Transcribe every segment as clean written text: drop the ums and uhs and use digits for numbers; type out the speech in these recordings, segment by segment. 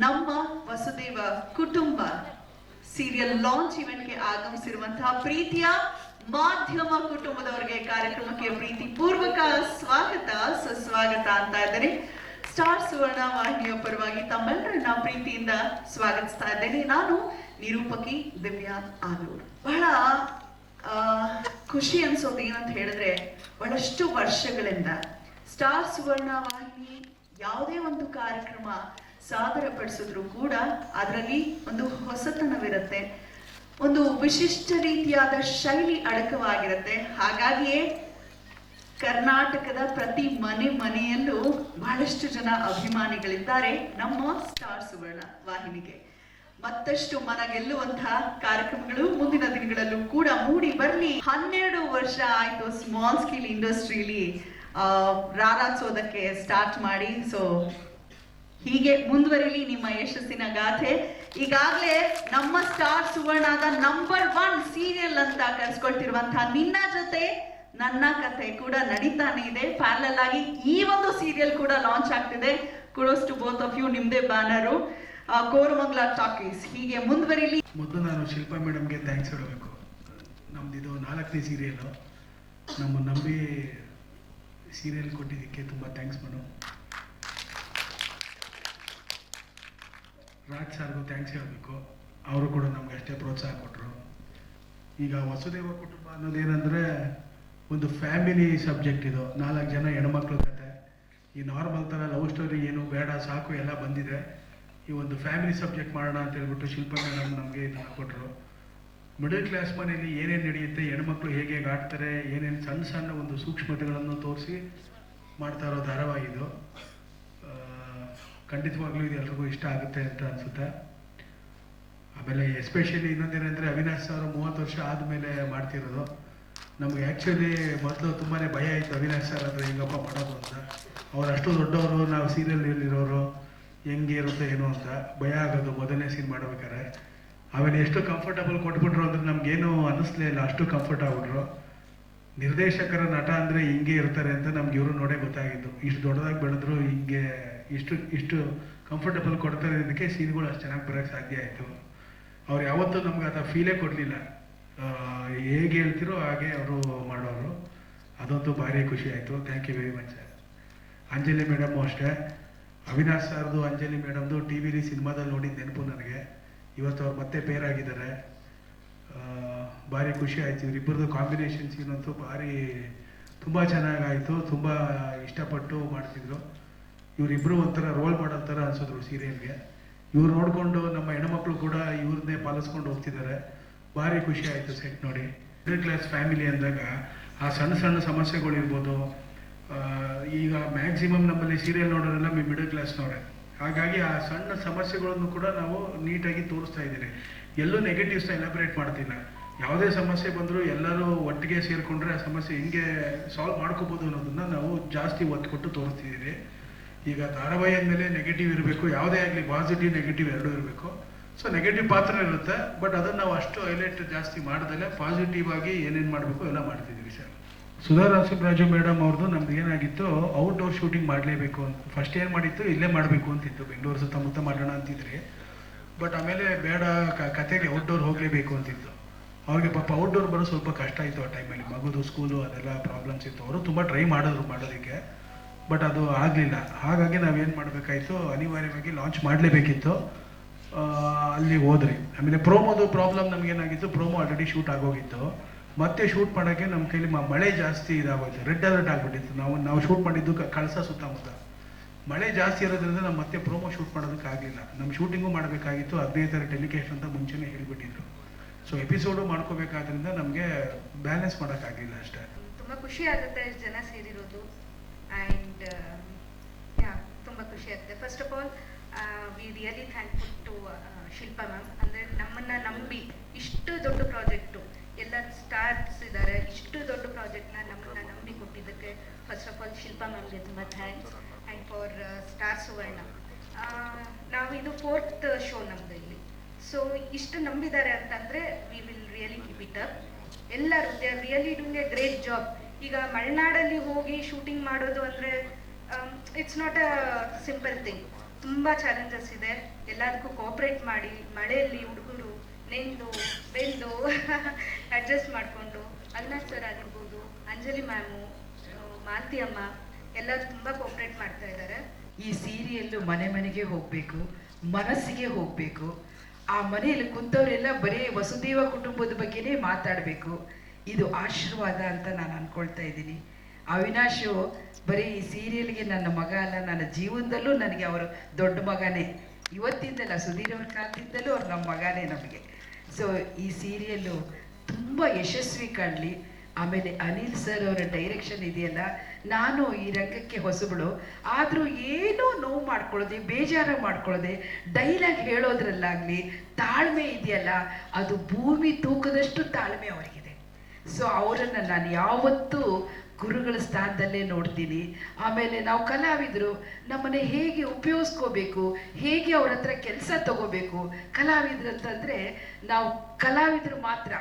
ನಮ್ಮ ವಸುದೇವ ಕುಟುಂಬ serial launch ಇವೆಂಟ್ಗೆ ಆಗಮಿಸಿರುವಂತಹ ಪ್ರೀತಿಯ ಮಾಧ್ಯಮ ಕುಟುಂಬದವರಿಗೆ ಕಾರ್ಯಕ್ರಮಕ್ಕೆ ಪ್ರೀತಿ ಪೂರ್ವಕ ಸ್ವಾಗತ ಸುಸ್ವಾಗತ ಅಂತ ಇದ್ದೇನೆ. ಸ್ಟಾರ್ ಸುವರ್ಣ ವಾಹಿನಿಯ ಪರವಾಗಿ ತಮ್ಮೆಲ್ಲರನ್ನ ಪ್ರೀತಿಯಿಂದ ಸ್ವಾಗತಿಸ್ತಾ ಇದ್ದೇನೆ. ನಾನು ನಿರೂಪಕಿ ದಿವ್ಯಾ ಆಲೂರು. ಬಹಳ ಖುಷಿ ಅನ್ಸೋದು ಏನಂತ ಹೇಳಿದ್ರೆ, ಬಹಳಷ್ಟು ವರ್ಷಗಳಿಂದ ಸ್ಟಾರ್ ಸುವರ್ಣ ವಾಹಿನಿ ಯಾವುದೇ ಒಂದು ಕಾರ್ಯಕ್ರಮ ಸಾದರಪಡಿಸಿದ್ರು ಕೂಡ ಅದರಲ್ಲಿ ಒಂದು ಹೊಸತನವಿರುತ್ತೆ, ಒಂದು ವಿಶಿಷ್ಟ ರೀತಿಯಾದ ಶೈಲಿ ಅಡಕವಾಗಿರುತ್ತೆ. ಹಾಗಾಗಿಯೇ ಕರ್ನಾಟಕದ ಪ್ರತಿ ಮನೆಯಲ್ಲೂ ಬಹಳಷ್ಟು ಜನ ಅಭಿಮಾನಿಗಳಿದ್ದಾರೆ ನಮ್ಮ ಸ್ಟಾರ್ ಸುವರ್ಣ ವಾಹಿನಿಗೆ. ಮತ್ತಷ್ಟು ಮನ ಗೆಲ್ಲುವಂತಹ ಕಾರ್ಯಕ್ರಮಗಳು ಮುಂದಿನ ದಿನಗಳಲ್ಲೂ ಕೂಡ ಮೂಡಿ ಬರಲಿ. 12 ವರ್ಷ ಆಯ್ತು ಸ್ಮಾಲ್ ಸ್ಕೇಲ್ ಇಂಡಸ್ಟ್ರಿಲಿ ರಾರಾಜಿಸೋದಕ್ಕೆ ಸ್ಟಾರ್ಟ್ ಮಾಡಿ. ಸೊ ಹೀಗೆ ಮುಂದುವರಿಲಿ ನಿಮ್ಮ ಯಶಸ್ಸಿನ ಗಾಥೆ. ಈಗಾಗಲೇ ನಮ್ಮ ಸ್ಟಾರ್ ಸುವರ್ಣದ ನಂಬರ್ 1 ಸೀರಿಯಲ್ ಅಂತ ಕರೆಸ್ಕೊಳ್ತಿರುವಂತಹ ನಿನ್ನ ಜೊತೆ ನನ್ನ ಕಥೆ ಕೂಡ ನಡೀತಾನೆ ಇದೆ. ಪ್ಯಾರಲಲ್ ಆಗಿ ಈ ಒಂದು ಸೀರಿಯಲ್ ಕೂಡ ಲಾಂಚ್ ಆಗ್ತಿದೆ. Kudos to both of you. ನಿಮ್ದೇ ಬ್ಯಾನರು, ಕೋರಮಂಗಲ ಟಾಕೀಸ್. ಹೀಗೆ ಮುಂದುವರಿಲಿ. ಮೊದಲು ನಾನು ಶಿಲ್ಪಾ ಮೇಡಮ್ಗೆ ಥ್ಯಾಂಕ್ಸ್ ಹೇಳಬೇಕು. ನಮ್ದಿದು 4ನೇ ಸೀರಿಯಲು. ನಮ್ಮ ನಂಬಿ ಸೀರಿಯಲ್ ಕೊಟ್ಟಿದ್ದಕ್ಕೆ ತುಂಬ ಥ್ಯಾಂಕ್ಸ್ ಮೇಡಮ್. ರಾಜ್ ಸಾರ್ಗೂ ಥ್ಯಾಂಕ್ಸ್ ಹೇಳಬೇಕು. ಅವರು ಕೂಡ ನಮ್ಗೆ ಅಷ್ಟೇ ಪ್ರೋತ್ಸಾಹ ಕೊಟ್ಟರು. ಈಗ ವಸುದೇವ ಕುಟುಂಬ ಅನ್ನೋದೇನೆಂದರೆ ಒಂದು ಫ್ಯಾಮಿಲಿ ಸಬ್ಜೆಕ್ಟ್. ಇದು 4 ಜನ ಹೆಣ್ಮಕ್ಳ ಕತೆ. ಈ ನಾರ್ಮಲ್ ಥರ ಲವ್ ಸ್ಟೋರಿ ಏನು ಬೇಡ, ಸಾಕು ಎಲ್ಲ ಬಂದಿದೆ. ಈ ಒಂದು ಫ್ಯಾಮಿಲಿ ಸಬ್ಜೆಕ್ಟ್ ಮಾಡೋಣ ಅಂತ ಹೇಳ್ಬಿಟ್ಟು ಶಿಲ್ಪಾ ಮೇಡಮ್ ನಮಗೆ ಇದನ್ನು ಕೊಟ್ಟರು. ಮಿಡಲ್ ಕ್ಲಾಸ್ ಮನೆಯಲ್ಲಿ ಏನೇನು ನಡೆಯುತ್ತೆ, ಹೆಣ್ಮಕ್ಳು ಹೇಗೆ ಆಡ್ತಾರೆ, ಏನೇನು ಸಣ್ಣ ಸಣ್ಣ ಒಂದು ಸೂಕ್ಷ್ಮತೆಗಳನ್ನು ತೋರಿಸಿ ಮಾಡ್ತಾ ಇರೋ ಧಾರಾವಾಹಿ ಇದು. ಖಂಡಿತವಾಗ್ಲೂ ಇದು ಎಲ್ರಿಗೂ ಇಷ್ಟ ಆಗುತ್ತೆ ಅಂತ ಅನಿಸುತ್ತೆ. ಆಮೇಲೆ ಎಸ್ಪೆಷಲಿ ಇನ್ನೊಂದೇನೆಂದರೆ, ಅವಿನಾಶ್ ಅವರು 30 ವರ್ಷ ಆದಮೇಲೆ ಮಾಡ್ತಿರೋದು. ನಮಗೆ ಆ್ಯಕ್ಚುಲಿ ಮೊದಲು ತುಂಬಾ ಭಯ ಆಯಿತು, ಅವಿನಾಶ್ ಸರ್ ಅಂದರೆ ಹೆಂಗಪ್ಪ ಮಾಡೋದು ಅಂತ. ಅವ್ರು ಅಷ್ಟು ದೊಡ್ಡವರು, ನಾವು ಸೀರಿಯಲ್ಲಿರೋರು, ಹೆಂಗೆ ಇರುತ್ತೆ ಏನೋ ಅಂತ ಭಯ ಆಗೋದು ಮೊದಲನೇ ಸೀನ್ ಮಾಡಬೇಕಾದ್ರೆ. ಆಮೇಲೆ ಎಷ್ಟು ಕಂಫರ್ಟಬಲ್ ಕೊಟ್ಬಿಟ್ರು ಅಂದರೆ ನಮಗೇನು ಅನ್ನಿಸ್ಲೇ ಇಲ್ಲ, ಅಷ್ಟು ಕಂಫರ್ಟ್ ಆಗ್ಬಿಟ್ರು. ನಿರ್ದೇಶಕರ ನಟ ಅಂದರೆ ಹಿಂಗೆ ಇರ್ತಾರೆ ಅಂತ ನಮ್ಗೆ ಇವರು ನೋಡೇ ಗೊತ್ತಾಗಿದ್ದು. ಇಷ್ಟು ದೊಡ್ಡದಾಗಿ ಬೆಳೆದ್ರು ಹಿಂಗೆ ಇಷ್ಟು ಕಂಫರ್ಟಬಲ್ ಕೊಡ್ತಾರೆ. ಇದಕ್ಕೆ ಸೀನ್ಗಳು ಅಷ್ಟು ಚೆನ್ನಾಗಿ ಬರೋಕ್ಕೆ ಸಾಧ್ಯ ಆಯಿತು. ಅವ್ರು ಯಾವತ್ತೂ ನಮ್ಗೆ ಅದು ಫೀಲೇ ಕೊಡಲಿಲ್ಲ. ಹೇಗೆ ಹೇಳ್ತಿರೋ ಹಾಗೆ ಅವರು ಮಾಡೋರು. ಅದಂತೂ ಭಾರಿ ಖುಷಿ ಆಯಿತು. Thank you very much. Anjali madam ಅಷ್ಟೇ. ಅವಿನಾಶ್ ಸರ್ದು ಅಂಜಲಿ ಮೇಡಮ್ದು ಟಿ ವಿಲಿ ಸಿನಿಮಾದಲ್ಲಿ ನೋಡಿದ ನೆನಪು ನನಗೆ. ಇವತ್ತು ಅವ್ರು ಮತ್ತೆ ಪೇರ್ ಆಗಿದ್ದಾರೆ. ಭಾರಿ ಖುಷಿ ಆಯಿತು. ಇವರಿಬ್ಬರದು ಕಾಂಬಿನೇಷನ್ ಸೀನ್ ಅಂತೂ ತುಂಬ ಚೆನ್ನಾಗಾಯಿತು. ತುಂಬ ಇಷ್ಟಪಟ್ಟು ಮಾಡ್ತಿದ್ರು. ಇವರಿಬ್ಬರು ಒಂಥರ ರೋಲ್ ಮಾಡಲ್ ಥರ ಅನಿಸಿದ್ರು ಸೀರಿಯಲ್ಗೆ. ಇವ್ರು ನೋಡಿಕೊಂಡು ನಮ್ಮ ಹೆಣ್ಮಕ್ಳು ಕೂಡ ಇವ್ರನ್ನೇ ಪಾಲಿಸ್ಕೊಂಡು ಹೋಗ್ತಿದ್ದಾರೆ. ಭಾರಿ ಖುಷಿ ಆಯಿತು ಸೆಟ್ ನೋಡಿ. ಮಿಡಲ್ ಕ್ಲಾಸ್ ಫ್ಯಾಮಿಲಿ ಅಂದಾಗ ಆ ಸಣ್ಣ ಸಣ್ಣ ಸಮಸ್ಯೆಗಳಿರ್ಬೋದು. ಈಗ ಮ್ಯಾಕ್ಸಿಮಮ್ ನಮ್ಮಲ್ಲಿ ಸೀರಿಯಲ್ ನೋಡೋರೆಲ್ಲ ಮಿಡಲ್ ಕ್ಲಾಸ್ನವ್ರೆ. ಹಾಗಾಗಿ ಆ ಸಣ್ಣ ಸಮಸ್ಯೆಗಳನ್ನು ಕೂಡ ನಾವು ನೀಟಾಗಿ ತೋರಿಸ್ತಾ ಇದ್ದೀರಿ. ಎಲ್ಲೂ ನೆಗೆಟಿವ್ಸ್ನ ಎಲಾಬ್ರೇಟ್ ಮಾಡ್ತಿಲ್ಲ. ಯಾವುದೇ ಸಮಸ್ಯೆ ಬಂದರೂ ಎಲ್ಲರೂ ಒಟ್ಟಿಗೆ ಸೇರಿಕೊಂಡ್ರೆ ಆ ಸಮಸ್ಯೆ ಹೆಂಗೆ ಸಾಲ್ವ್ ಮಾಡ್ಕೋಬೋದು ಅನ್ನೋದನ್ನು ನಾವು ಜಾಸ್ತಿ ಒತ್ತು ಕೊಟ್ಟು ತೋರಿಸ್ತಿದ್ದೀರಿ. ಈಗ ಧಾರಾವಾಹಿ ಅಂದಮೇಲೆ ನೆಗೆಟಿವ್ ಇರಬೇಕು, ಯಾವುದೇ ಆಗಲಿ ಪಾಸಿಟಿವ್ ನೆಗೆಟಿವ್ ಎರಡೂ ಇರಬೇಕು. ಸೊ ನೆಗೆಟಿವ್ ಪಾತ್ರ ಇರುತ್ತೆ, ಬಟ್ ಅದನ್ನು ನಾವು ಅಷ್ಟು ಹೈಲೈಟ್ ಜಾಸ್ತಿ ಮಾಡ್ದಲ್ಲೇ ಪಾಸಿಟಿವ್ ಆಗಿ ಏನೇನು ಮಾಡಬೇಕು ಎಲ್ಲ ಮಾಡ್ತಿದ್ದೀವಿ ಸರ್. ಸುಧಾ ನರಸಿಂಹರಾಜು ಮೇಡಮ್ ಅವ್ರದ್ದು ನಮ್ದು ಏನಾಗಿತ್ತು, ಔಟ್ಡೋರ್ ಶೂಟಿಂಗ್ ಮಾಡಲೇಬೇಕು ಅಂತ. ಫಸ್ಟ್ ಏನು ಮಾಡಿತ್ತು, ಇಲ್ಲೇ ಮಾಡಬೇಕು ಅಂತಿತ್ತು, ಬೆಂಗಳೂರು ಸುತ್ತಮುತ್ತ ಮಾಡೋಣ ಅಂತಿದ್ರಿ. ಬಟ್ ಆಮೇಲೆ ಬೇಡ, ಕತೆಗೆ ಔಟ್ಡೋರ್ ಹೋಗಲೇಬೇಕು ಅಂತಿತ್ತು. ಅವ್ರಿಗೆ ಪಾಪ ಔಟ್ಡೋರ್ ಬರೋ ಸ್ವಲ್ಪ ಕಷ್ಟ ಆಯಿತು ಆ ಟೈಮಲ್ಲಿ. ಮಗುದು ಸ್ಕೂಲು ಅದೆಲ್ಲ ಪ್ರಾಬ್ಲಮ್ಸ್ ಇತ್ತು. ಅವರು ತುಂಬ ಟ್ರೈ ಮಾಡೋದಕ್ಕೆ, ಬಟ್ ಅದು ಆಗಲಿಲ್ಲ. ಹಾಗಾಗಿ ನಾವೇನು ಮಾಡಬೇಕಾಯಿತು, ಅನಿವಾರ್ಯವಾಗಿ ಲಾಂಚ್ ಮಾಡಲೇಬೇಕಿತ್ತು. ಅಲ್ಲಿ ಹೋದ್ರಿ. ಆಮೇಲೆ ಪ್ರೋಮೋದು ಪ್ರಾಬ್ಲಮ್ ನಮಗೇನಾಗಿತ್ತು, ಪ್ರೋಮೋ ಆಲ್ರೆಡಿ ಶೂಟ್ ಆಗೋಗಿತ್ತು. ಮತ್ತೆ ಶೂಟ್ ಮಾಡೋಕ್ಕೆ ನಮ್ಮ ಕೈಲಿ ಮಳೆ ಜಾಸ್ತಿ ಇದಾಗೋಯ್ತು. ರೆಡ್ ಅಲರ್ಟ್ ಆಗಿಬಿಟ್ಟಿತ್ತು. ನಾವು ಶೂಟ್ ಮಾಡಿದ್ದು ಕಳಸ ಸುತ್ತಮುತ್ತ. ಮಳೆ ಜಾಸ್ತಿ ಇರೋದ್ರಿಂದ ನಾವು ಮತ್ತೆ ಪ್ರೋಮೋ ಶೂಟ್ ಮಾಡೋದಕ್ಕಾಗಲಿಲ್ಲ. ನಮ್ಮ ಶೂಟಿಂಗು ಮಾಡಬೇಕಾಗಿತ್ತು. 15 ಟೆಲಿಕಾಸ್ಟ್ ಅಂತ ಮುಂಚೆನೇ ಹೇಳಿಬಿಟ್ಟಿದ್ರು. ಸೊ ಎಪಿಸೋಡು ಮಾಡ್ಕೋಬೇಕಾದ್ರಿಂದ ನಮಗೆ ಬ್ಯಾಲೆನ್ಸ್ ಮಾಡೋಕ್ಕಾಗಲಿಲ್ಲ ಅಷ್ಟೇ. ತುಂಬ ಖುಷಿ ಆಗುತ್ತೆ ಜನ ಸೇರಿರೋದು. ಆ್ಯಂಡ್ ತುಂಬ ಖುಷಿ ಆಗುತ್ತೆ. First of all we really thankful to Shilpa ma'am. ಅಂದರೆ ನಮ್ಮನ್ನು ನಂಬಿ ಇಷ್ಟು ದೊಡ್ಡ ಪ್ರಾಜೆಕ್ಟು, ಎಲ್ಲ ಸ್ಟಾರ್ಸ್ ಇದ್ದಾರೆ, ಇಷ್ಟು ದೊಡ್ಡ ಪ್ರಾಜೆಕ್ಟ್ನ ನಮ್ಮನ್ನು ನಂಬಿ ಕೊಟ್ಟಿದ್ದಕ್ಕೆ ಫಸ್ಟ್ ಆಫ್ ಆಲ್ ಶಿಲ್ಪಾ ಮ್ಯಾಮ್ಗೆ ತುಂಬ ಥ್ಯಾಂಕ್ಸ್. ಆ್ಯಂಡ್ ಫಾರ್ ಸ್ಟಾರ್ ಸುವರ್ಣ, ನಾವು ಇದು 4th ಶೋ ನಮ್ಮದು ಇಲ್ಲಿ. ಸೊ ಇಷ್ಟು ನಂಬಿದ್ದಾರೆ ಅಂತಂದರೆ we will really keep it up. ಎಲ್ಲರೂ they are really doing a great job. ಈಗ ಮಲೆನಾಡಲ್ಲಿ ಹೋಗಿ ಶೂಟಿಂಗ್ ಮಾಡೋದು ಅಂದರೆ it's not a simple thing. ತುಂಬ ಚಾಲೆಂಜಸ್ ಇದೆ. ಎಲ್ಲದಕ್ಕೂ ಕೋಆಪ್ರೇಟ್ ಮಾಡಿ, ಮಳೆಯಲ್ಲಿ ಹುಡುಗರು ನೆಂದು ಬೆಂದು ಅಡ್ಜಸ್ಟ್ ಮಾಡಿಕೊಂಡು, ಅವಿನಾಶ್ ಸರ್ ಆಗಿರ್ಬೋದು, ಅಂಜಲಿ ಮ್ಯಾಮು, ಮಾಲತಿ ಅಮ್ಮ ಎಲ್ಲರೂ ತುಂಬ ಕೋಆಪ್ರೇಟ್ ಮಾಡ್ತಾ ಇದ್ದಾರೆ. ಈ ಸೀರಿಯಲ್ಲು ಮನೆ ಮನೆಗೆ ಹೋಗಬೇಕು, ಮನಸ್ಸಿಗೆ ಹೋಗಬೇಕು. ಆ ಮನೆಯಲ್ಲಿ ಕುಂತವರೆಲ್ಲ ಬರೀ ವಸುದೇವ ಕುಟುಂಬದ ಬಗ್ಗೆನೇ ಮಾತಾಡಬೇಕು. ಇದು ಆಶೀರ್ವಾದ ಅಂತ ನಾನು ಅನ್ಕೊಳ್ತಾ ಇದ್ದೀನಿ. ಅವಿನಾಶು ಬರೀ ಈ ಸೀರಿಯಲ್ಗೆ ನನ್ನ ಮಗ ಅಲ್ಲ, ನನ್ನ ಜೀವನದಲ್ಲೂ ನನಗೆ ಅವರು ದೊಡ್ಡ ಮಗನೇ. ಇವತ್ತಿಂದಲ್ಲ, ಸುಧೀರ್ ಅವ್ರ ಕಾಲದಿಂದಲೂ ಅವ್ರು ನಮ್ಮ ಮಗನೇ ನಮಗೆ. ಸೊ ಈ ಸೀರಿಯಲ್ಲು ತುಂಬ ಯಶಸ್ವಿ ಕಾಣಲಿ. ಆಮೇಲೆ ಅನಿಲ್ ಸರ್ ಅವರ ಡೈರೆಕ್ಷನ್ ಇದೆಯಲ್ಲ, ನಾನು ಈ ರಂಗಕ್ಕೆ ಹೊಸಬಳು, ಆದರೂ ಏನೋ ನೋವು ಮಾಡ್ಕೊಳ್ಳೋದೆ, ಬೇಜಾರು ಮಾಡ್ಕೊಳ್ಳೋದೆ, ಡೈಲಾಗ್ ಹೇಳೋದ್ರಲ್ಲಾಗಲಿ ತಾಳ್ಮೆ ಇದೆಯಲ್ಲ, ಅದು ಭೂಮಿ ತೂಕದಷ್ಟು ತಾಳ್ಮೆ ಅವರಿಗಿದೆ. ಸೊ ಅವರನ್ನು ನಾನು ಯಾವತ್ತೂ ಗುರುಗಳ ಸ್ಥಾನದಲ್ಲೇ ನೋಡ್ತೀನಿ. ಆಮೇಲೆ ನಾವು ಕಲಾವಿದರು ನಮ್ಮನ್ನು ಹೇಗೆ ಉಪಯೋಗಿಸ್ಕೋಬೇಕು, ಹೇಗೆ ಅವ್ರ ಹತ್ರ ಕೆಲಸ ತಗೋಬೇಕು. ಕಲಾವಿದ್ರು ಅಂತಂದರೆ ನಾವು ಕಲಾವಿದರು ಮಾತ್ರ,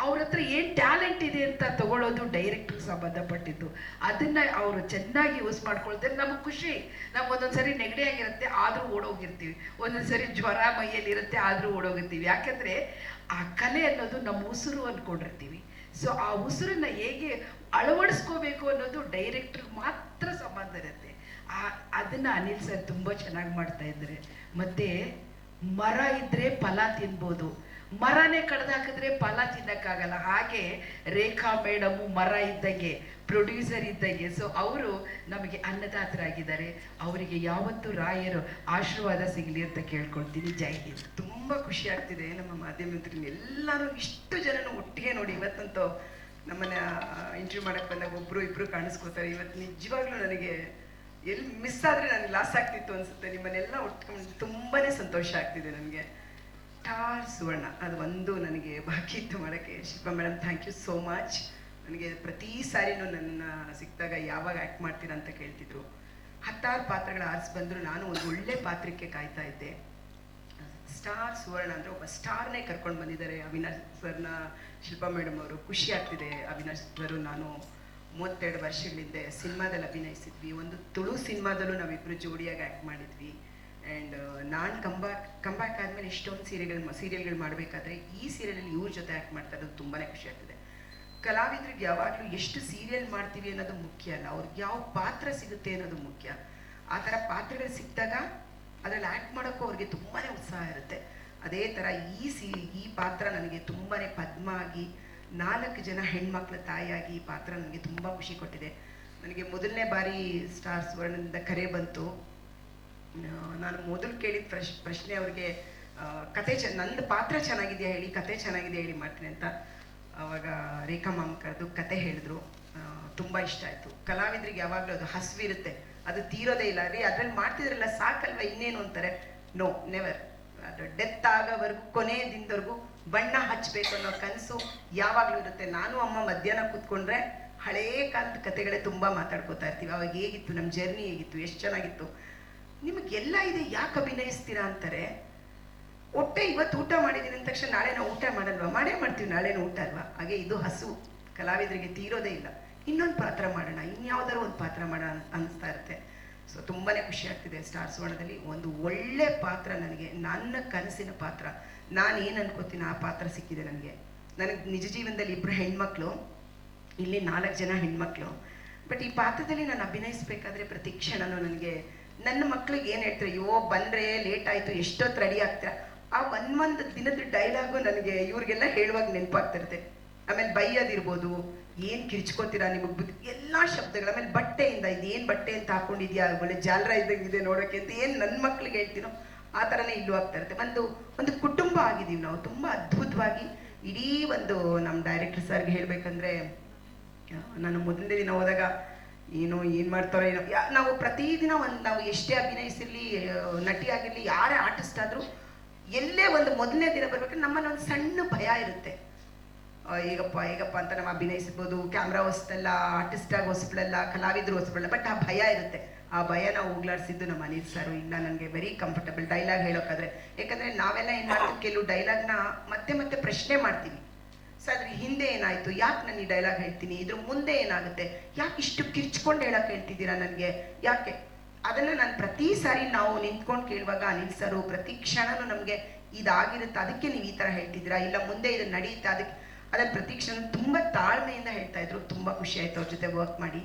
ಅವ್ರ ಹತ್ರ ಏನು ಟ್ಯಾಲೆಂಟ್ ಇದೆ ಅಂತ ತಗೊಳ್ಳೋದು ಡೈರೆಕ್ಟ್ರಿಗೆ ಸಂಬಂಧಪಟ್ಟಿದ್ದು. ಅದನ್ನು ಅವರು ಚೆನ್ನಾಗಿ ಯೂಸ್ ಮಾಡ್ಕೊಳ್ತಾರೆ. ನಮಗೆ ಖುಷಿ. ನಮ್ಗೆ ಒಂದೊಂದ್ಸರಿ ನೆಗಡಿ ಆಗಿರುತ್ತೆ, ಆದರೂ ಓಡೋಗಿರ್ತೀವಿ. ಒಂದೊಂದ್ಸರಿ ಜ್ವರ ಮೈಯಲ್ಲಿರುತ್ತೆ, ಆದರೂ ಓಡೋಗಿರ್ತೀವಿ. ಯಾಕೆಂದರೆ ಆ ಕಲೆ ಅನ್ನೋದು ನಮ್ಮ ಉಸಿರು ಅಂದ್ಕೊಂಡಿರ್ತೀವಿ. ಸೊ ಆ ಉಸಿರನ್ನ ಹೇಗೆ ಅಳವಡಿಸ್ಕೋಬೇಕು ಅನ್ನೋದು ಡೈರೆಕ್ಟ್ರಿಗೆ ಮಾತ್ರ ಸಂಬಂಧ ಇರುತ್ತೆ. ಅದನ್ನು ಅನಿಲ್ ಸರ್ ತುಂಬ ಚೆನ್ನಾಗಿ ಮಾಡ್ತಾ ಇದ್ದಾರೆ. ಮತ್ತು ಮರ ಇದ್ದರೆ ಫಲ ತಿನ್ಬೋದು, ಮರನೇ ಕಡ್ದಾಕಿದ್ರೆ ಫಲ ತಿನ್ನಕ್ಕಾಗಲ್ಲ. ಹಾಗೆ ರೇಖಾ ಮೇಡಮು ಮರ ಇದ್ದಂಗೆ, ಪ್ರೊಡ್ಯೂಸರ್ ಇದ್ದಂಗೆ. ಸೊ ಅವರು ನಮಗೆ ಅನ್ನದಾತರಾಗಿದ್ದಾರೆ. ಅವರಿಗೆ ಯಾವತ್ತೂ ರಾಯರು ಆಶೀರ್ವಾದ ಸಿಗಲಿ ಅಂತ ಕೇಳ್ಕೊಳ್ತೀನಿ. ಜೈ ಹಿಂದ್. ತುಂಬ ಖುಷಿ ಆಗ್ತಿದೆ ನಮ್ಮ ಮಾಧ್ಯಮ ಮಿತ್ರರು ಎಲ್ಲರೂ ಇಷ್ಟು ಜನನು ಒಟ್ಟಿಗೆ ನೋಡಿ. ಇವತ್ತಂತೂ ನಮ್ಮನ್ನ ಇಂಟರ್ವ್ಯೂ ಮಾಡಕ್ಕೆ ಬಂದಾಗ ಒಬ್ಬರು ಇಬ್ಬರು ಕಾಣಿಸ್ಕೋತಾರೆ. ಇವತ್ತು ನಿಜವಾಗ್ಲೂ ನನಗೆ ಎಲ್ಲಿ ಮಿಸ್ ಆದರೆ ನನಗೆ ಲಾಸ್ ಆಗ್ತಿತ್ತು ಅನಿಸುತ್ತೆ. ನಿಮ್ಮನ್ನೆಲ್ಲ ಒಟ್ಕೊಂಡು ತುಂಬಾ ಸಂತೋಷ ಆಗ್ತಿದೆ ನನಗೆ. ಸ್ಟಾರ್ ಸುವರ್ಣ ಅದು ಒಂದು ನನಗೆ ಬಾಕಿ ಇತ್ತು ಮಾಡೋಕ್ಕೆ. Shilpa madam, thank you so much. ನನಗೆ ಪ್ರತಿ ಸಾರಿನೂ ನನ್ನ ಸಿಕ್ಕಿದಾಗ ಯಾವಾಗ ಆ್ಯಕ್ಟ್ ಮಾಡ್ತೀರಾ ಅಂತ ಕೇಳ್ತಿದ್ರು. 10 ಪಾತ್ರಗಳು ಆರಿಸಿ ಬಂದರೂ ನಾನು ಒಂದು ಒಳ್ಳೆ ಪಾತ್ರಕ್ಕೆ ಕಾಯ್ತಾ ಇದ್ದೆ. ಸ್ಟಾರ್ ಸುವರ್ಣ ಅಂದರೆ ಒಬ್ಬ ಸ್ಟಾರ್ನೇ ಕರ್ಕೊಂಡು ಬಂದಿದ್ದಾರೆ ಅವಿನಾಶ್ ಸರ್ನ, ಶಿಲ್ಪಾ ಮೇಡಮ್ ಅವರು. ಖುಷಿ ಆಗ್ತಿದೆ. ಅವಿನಾಶ್ ಸರು ನಾನು 32 ವರ್ಷಗಳಿಂದ ಸಿನಿಮಾದಲ್ಲಿ ಅಭಿನಯಿಸಿದ್ವಿ. ಒಂದು ತುಳು ಸಿನಿಮಾದಲ್ಲೂ ನಾವಿಬ್ಬರು ಜೋಡಿಯಾಗಿ ಆ್ಯಕ್ಟ್ ಮಾಡಿದ್ವಿ. ಆ್ಯಂಡ್ ನಾನು ಕಂಬ್ಯಾಕ್ ಆದಮೇಲೆ ಇಷ್ಟೊಂದು ಸೀರಿಯಲ್ಗಳು ಮಾಡಬೇಕಾದ್ರೆ ಈ ಸೀರಿಯಲಲ್ಲಿ ಇವ್ರ ಜೊತೆ ಆ್ಯಕ್ಟ್ ಮಾಡ್ತಾ ಇರೋದು ತುಂಬಾ ಖುಷಿ ಆಗ್ತಿದೆ. ಕಲಾವಿದ್ರಿಗೆ ಯಾವಾಗಲೂ ಎಷ್ಟು ಸೀರಿಯಲ್ ಮಾಡ್ತೀವಿ ಅನ್ನೋದು ಮುಖ್ಯ ಅಲ್ಲ, ಅವ್ರಿಗೆ ಯಾವ ಪಾತ್ರ ಸಿಗುತ್ತೆ ಅನ್ನೋದು ಮುಖ್ಯ. ಆ ಥರ ಪಾತ್ರಗಳು ಸಿಕ್ಕಿದಾಗ ಅದರಲ್ಲಿ ಆ್ಯಕ್ಟ್ ಮಾಡೋಕ್ಕೂ ಅವ್ರಿಗೆ ತುಂಬಾ ಉತ್ಸಾಹ ಇರುತ್ತೆ. ಅದೇ ಥರ ಈ ಪಾತ್ರ ನನಗೆ ತುಂಬಾ ಪದ್ಮ ಆಗಿ 4 ಜನ ಹೆಣ್ಮಕ್ಳ ತಾಯಿಯಾಗಿ ಈ ಪಾತ್ರ ನನಗೆ ತುಂಬ ಖುಷಿ ಕೊಟ್ಟಿದೆ. ನನಗೆ ಮೊದಲನೇ ಬಾರಿ ಸ್ಟಾರ್ ಸುವರ್ಣದಿಂದ ಕರೆ ಬಂತು. ನಾನು ಮೊದಲು ಕೇಳಿದ ಪ್ರಶ್ನೆ ಅವ್ರಿಗೆ, ಕತೆ ನಂದು ಪಾತ್ರ ಚೆನ್ನಾಗಿದೆಯಾ ಹೇಳಿ, ಕತೆ ಚೆನ್ನಾಗಿದೆ ಹೇಳಿ ಮಾಡ್ತೀನಿ ಅಂತ. ಆವಾಗ ರೇಖಾ ಮಾಮ್ ಕರೆದು ಕತೆ ಹೇಳಿದ್ರು. ತುಂಬ ಇಷ್ಟ ಆಯಿತು. ಕಲಾವಿದ್ರಿಗೆ ಯಾವಾಗಲೂ ಅದು ಹಸಿವಿರುತ್ತೆ, ಅದು ತೀರೋದೇ ಇಲ್ಲ ರೀ. ಅದ್ರಲ್ಲಿ ಮಾಡ್ತಿದ್ರಲ್ಲ ಸಾಕಲ್ವ ಇನ್ನೇನು ಅಂತಾರೆ. No, never. ಅದು ಡೆತ್ ಆಗೋವರೆಗೂ, ಕೊನೆ ದಿನದವರೆಗೂ ಬಣ್ಣ ಹಚ್ಚಬೇಕು ಅನ್ನೋ ಕನಸು ಯಾವಾಗಲೂ ಇರುತ್ತೆ. ನಾನು ಅಮ್ಮ ಮಧ್ಯಾಹ್ನ ಕೂತ್ಕೊಂಡ್ರೆ ಹಳೇ ಕಾಲದ ಕತೆಗಳೇ ತುಂಬ ಮಾತಾಡ್ಕೋತಾ ಇರ್ತೀವಿ. ಅವಾಗ ಹೇಗಿತ್ತು ನಮ್ಮ ಜರ್ನಿ, ಹೇಗಿತ್ತು, ಎಷ್ಟು ಚೆನ್ನಾಗಿತ್ತು. ನಿಮಗೆಲ್ಲ ಇದೆ, ಯಾಕೆ ಅಭಿನಯಿಸ್ತೀರಾ ಅಂತಾರೆ. ಹೊಟ್ಟೆ ಇವತ್ತು ಊಟ ಮಾಡಿದ್ದೀನಿ ಅಂದ ತಕ್ಷಣ ನಾಳೆ ನಾವು ಊಟ ಮಾಡಲ್ವಾ? ಮಾಡೇ ಮಾಡ್ತೀವಿ, ನಾಳೆನೂ ಊಟ ಅಲ್ವಾ? ಹಾಗೆ ಇದು ಹಸು ಕಲಾವಿದರಿಗೆ ತೀರೋದೇ ಇಲ್ಲ. ಇನ್ನೊಂದು ಪಾತ್ರ ಮಾಡೋಣ, ಇನ್ಯಾವುದಾದ್ರು ಒಂದು ಪಾತ್ರ ಮಾಡೋಣ ಅನಿಸ್ತಾ ಇರುತ್ತೆ. ಸೊ ತುಂಬಾ ಖುಷಿ ಆಗ್ತಿದೆ. ಸ್ಟಾರ್ ಸುವರ್ಣದಲ್ಲಿ ಒಂದು ಒಳ್ಳೆ ಪಾತ್ರ, ನನಗೆ ನನ್ನ ಕನಸಿನ ಪಾತ್ರ. ನಾನು ಏನು ಅನ್ಕೋತೀನಿ ಆ ಪಾತ್ರ ಸಿಕ್ಕಿದೆ ನನಗೆ. ನನಗೆ ನಿಜ ಜೀವನದಲ್ಲಿ 2 ಹೆಣ್ಮಕ್ಳು, ಇಲ್ಲಿ 4 ಜನ ಹೆಣ್ಮಕ್ಳು. ಬಟ್ ಈ ಪಾತ್ರದಲ್ಲಿ ನಾನು ಅಭಿನಯಿಸ್ಬೇಕಾದ್ರೆ ಪ್ರತಿ ಕ್ಷಣನೂ ನನಗೆ ನನ್ನ ಮಕ್ಳಿಗೆ ಏನು ಹೇಳ್ತಾರೆ, ಅಯ್ಯೋ ಬಂದರೆ ಲೇಟ್ ಆಯಿತು, ಎಷ್ಟೊತ್ತು ರೆಡಿ ಆಗ್ತೀರಾ, ಆ ಒಂದು ದಿನದ ಡೈಲಾಗು ನನಗೆ ಇವ್ರಿಗೆಲ್ಲ ಹೇಳುವಾಗ ನೆನಪಾಗ್ತಿರುತ್ತೆ. ಆಮೇಲೆ ಬೈಯೋದಿರ್ಬೋದು, ಏನು ಕಿರ್ಚ್ಕೋತೀರಾ, ನಿಮಗೆ ಬುದ್ಧಿ, ಎಲ್ಲ ಶಬ್ದಗಳು. ಆಮೇಲೆ ಬಟ್ಟೆಯಿಂದ ಇದೇನು ಬಟ್ಟೆ ಅಂತ ಹಾಕೊಂಡಿದ್ಯಾ, ಒಳ್ಳೆ ಜಾಲರ ಇದ್ದಂಗಿದೆ ನೋಡೋಕ್ಕೆ ಅಂತ ಏನು ನನ್ನ ಮಕ್ಳಿಗೆ ಹೇಳ್ತೀನೋ ಆ ಥರನೇ ಇಲ್ಲೂ ಆಗ್ತಾ ಇರುತ್ತೆ. ಒಂದು ಕುಟುಂಬ ಆಗಿದ್ದೀವಿ ನಾವು ತುಂಬ ಅದ್ಭುತವಾಗಿ. ಇಡೀ ಒಂದು ನಮ್ಮ ಡೈರೆಕ್ಟರ್ ಸರ್ಗೆ ಹೇಳಬೇಕಂದ್ರೆ, ನಾನು ಮೊದಲನೇ ದಿನ ಹೋದಾಗ ಏನು ಮಾಡ್ತಾರೋ ಏನೋ, ನಾವು ಪ್ರತಿದಿನ ನಾವು ಎಷ್ಟೇ ಅಭಿನಯಿಸಿರಲಿ, ನಟಿ ಆಗಿರಲಿ, ಯಾರೇ ಆರ್ಟಿಸ್ಟ್ ಆದರೂ ಎಲ್ಲೇ ಒಂದು ಮೊದಲನೇ ದಿನ ಬರ್ಬೇಕಾದ್ರೆ ನಮ್ಮಲ್ಲಿ ಒಂದು ಸಣ್ಣ ಭಯ ಇರುತ್ತೆ. ಹೇಗಪ್ಪ ಅಂತ ನಾವು ಅಭಿನಯಿಸ್ಬೋದು, ಕ್ಯಾಮ್ರಾ ಹೊಸದಲ್ಲ, ಆರ್ಟಿಸ್ಟಾಗಿ ಹೊಸಬಳಲ್ಲ, ಕಲಾವಿದರು ಹೊಸಬಳಲ್ಲ, ಬಟ್ ಆ ಭಯ ಇರುತ್ತೆ. ಆ ಭಯ ನಾವು ಹೋಗ್ಲಾಡಿಸಿದ್ದು ನಮ್ಮ ಅನಿಲ್ ಸರ್. ಇಲ್ಲ, ನನಗೆ ವೆರಿ ಕಂಫರ್ಟಬಲ್ ಡೈಲಾಗ್ ಹೇಳೋಕ್ಕಾದ್ರೆ. ಯಾಕಂದರೆ ನಾವೆಲ್ಲ ಏನು ಮಾಡ್ತೀವಿ, ಕೆಲವು ಡೈಲಾಗ್ನ ಮತ್ತೆ ಪ್ರಶ್ನೆ ಮಾಡ್ತೀವಿ. ಸೊ ಅದ್ರ ಹಿಂದೆ ಏನಾಯಿತು, ಯಾಕೆ ನಾನು ಈ ಡೈಲಾಗ್ ಹೇಳ್ತೀನಿ, ಇದ್ರ ಮುಂದೆ ಏನಾಗುತ್ತೆ, ಯಾಕೆ ಇಷ್ಟು ಕಿರ್ಚ್ಕೊಂಡು ಹೇಳಕ್ಕೆ ಹೇಳ್ತಿದ್ದೀರಾ ನನಗೆ, ಯಾಕೆ ಅದನ್ನ ನಾನು ಪ್ರತಿ ಸಾರಿ ನಾವು ನಿಂತ್ಕೊಂಡು ಕೇಳುವಾಗ ಅನಿಲ್ ಸರು ಪ್ರತಿ ಕ್ಷಣನೂ ನಮಗೆ ಇದಾಗಿರುತ್ತೆ, ಅದಕ್ಕೆ ನೀವು ಈ ಥರ ಹೇಳ್ತಿದ್ದೀರಾ, ಇಲ್ಲ ಮುಂದೆ ಇದು ನಡೆಯುತ್ತೆ, ಅದನ್ನ ಪ್ರತಿ ಕ್ಷಣ ತುಂಬ ತಾಳ್ಮೆಯಿಂದ ಹೇಳ್ತಾ ಇದ್ರು. ತುಂಬ ಖುಷಿ ಆಯ್ತು ಅವ್ರ ಜೊತೆ ವರ್ಕ್ ಮಾಡಿ.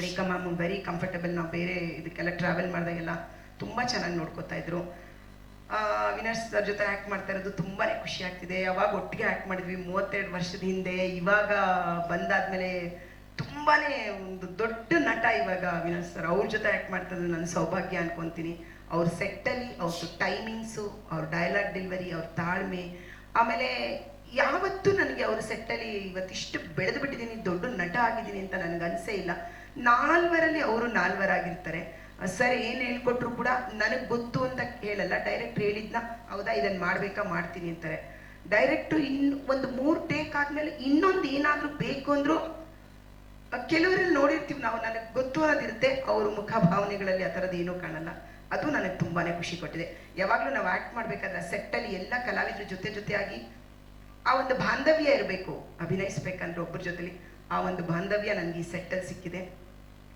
ರೇಖಾ ಮ್ಯಾಮ್ ವೆರಿ ಕಂಫರ್ಟಬಲ್. ನಾವು ಬೇರೆ ಇದಕ್ಕೆಲ್ಲ ಟ್ರಾವೆಲ್ ಮಾಡಿದಾಗೆಲ್ಲ ತುಂಬ ಚೆನ್ನಾಗಿ ನೋಡ್ಕೋತಾ ಇದ್ರು. ಅವಿನಾಶ್ ಸರ್ ಜೊತೆ ಆ್ಯಕ್ಟ್ ಮಾಡ್ತಾ ಇರೋದು ತುಂಬಾ ಖುಷಿ ಆಗ್ತಿದೆ. ಯಾವಾಗ ಒಟ್ಟಿಗೆ ಆ್ಯಕ್ಟ್ ಮಾಡಿದ್ವಿ 32 ವರ್ಷದ ಹಿಂದೆ, ಇವಾಗ ಬಂದಾದ್ಮೇಲೆ ತುಂಬಾ ಒಂದು ದೊಡ್ಡ ನಟ ಇವಾಗ ಅವಿನಾಶ್ ಸರ್. ಅವ್ರ ಜೊತೆ ಆ್ಯಕ್ಟ್ ಮಾಡ್ತಾ ಇರೋದು ನನ್ನ ಸೌಭಾಗ್ಯ ಅನ್ಕೊತೀನಿ. ಅವ್ರ ಸೆಟ್ಟಲ್ಲಿ ಅವ್ರ ಟೈಮಿಂಗ್ಸು, ಅವ್ರ ಡೈಲಾಗ್ ಡೆಲಿವರಿ, ಅವ್ರ ತಾಳ್ಮೆ, ಆಮೇಲೆ ಯಾವತ್ತೂ ನನಗೆ ಅವ್ರ ಸೆಟ್ಟಲ್ಲಿ ಇವತ್ತಿಷ್ಟು ಬೆಳೆದು ಬಿಟ್ಟಿದ್ದೀನಿ, ದೊಡ್ಡ ನಟ ಆಗಿದ್ದೀನಿ ಅಂತ ನನಗೆ ಅನಿಸೇ ಇಲ್ಲ. 4ವರಲ್ಲಿ ಅವರು 4ವರಾಗಿರ್ತಾರೆ. ಸರ್ ಏನು ಹೇಳ್ಕೊಟ್ರು ಕೂಡ ನನಗೆ ಗೊತ್ತು ಅಂತ ಹೇಳಲ್ಲ, ಡೈರೆಕ್ಟ್ ಹೇಳಿದ್ನ ಹೌದಾ ಇದನ್ನು ಮಾಡಬೇಕಾ ಮಾಡ್ತೀನಿ ಅಂತಾರೆ. ಡೈರೆಕ್ಟು ಒಂದು 3 ಟೇಕ್ ಆದಮೇಲೆ ಇನ್ನೊಂದು ಏನಾದರೂ ಬೇಕು ಅಂದರೂ ಕೆಲವರಲ್ಲಿ ನೋಡಿರ್ತೀವಿ ನಾವು, ನನಗೆ ಗೊತ್ತು ಅನ್ನೋದಿರುತ್ತೆ, ಅವ್ರ ಮುಖ ಭಾವನೆಗಳಲ್ಲಿ ಆ ಥರದ್ದು ಏನೂ ಕಾಣಲ್ಲ. ಅದು ನನಗೆ ತುಂಬಾ ಖುಷಿ ಕೊಟ್ಟಿದೆ. ಯಾವಾಗಲೂ ನಾವು ಆ್ಯಕ್ಟ್ ಮಾಡಬೇಕಾದ್ರೆ ಸೆಟ್ಟಲ್ಲಿ ಎಲ್ಲ ಕಲಾವಿದ್ರ ಜೊತೆಯಾಗಿ ಆ ಒಂದು ಬಾಂಧವ್ಯ ಇರಬೇಕು. ಅಭಿನಯಿಸ್ಬೇಕಂದ್ರೆ ಒಬ್ಬರ ಜೊತೆಲಿ ಆ ಒಂದು ಬಾಂಧವ್ಯ ನನಗೆ ಈ ಸೆಟ್ಟಲ್ಲಿ ಸಿಕ್ಕಿದೆ.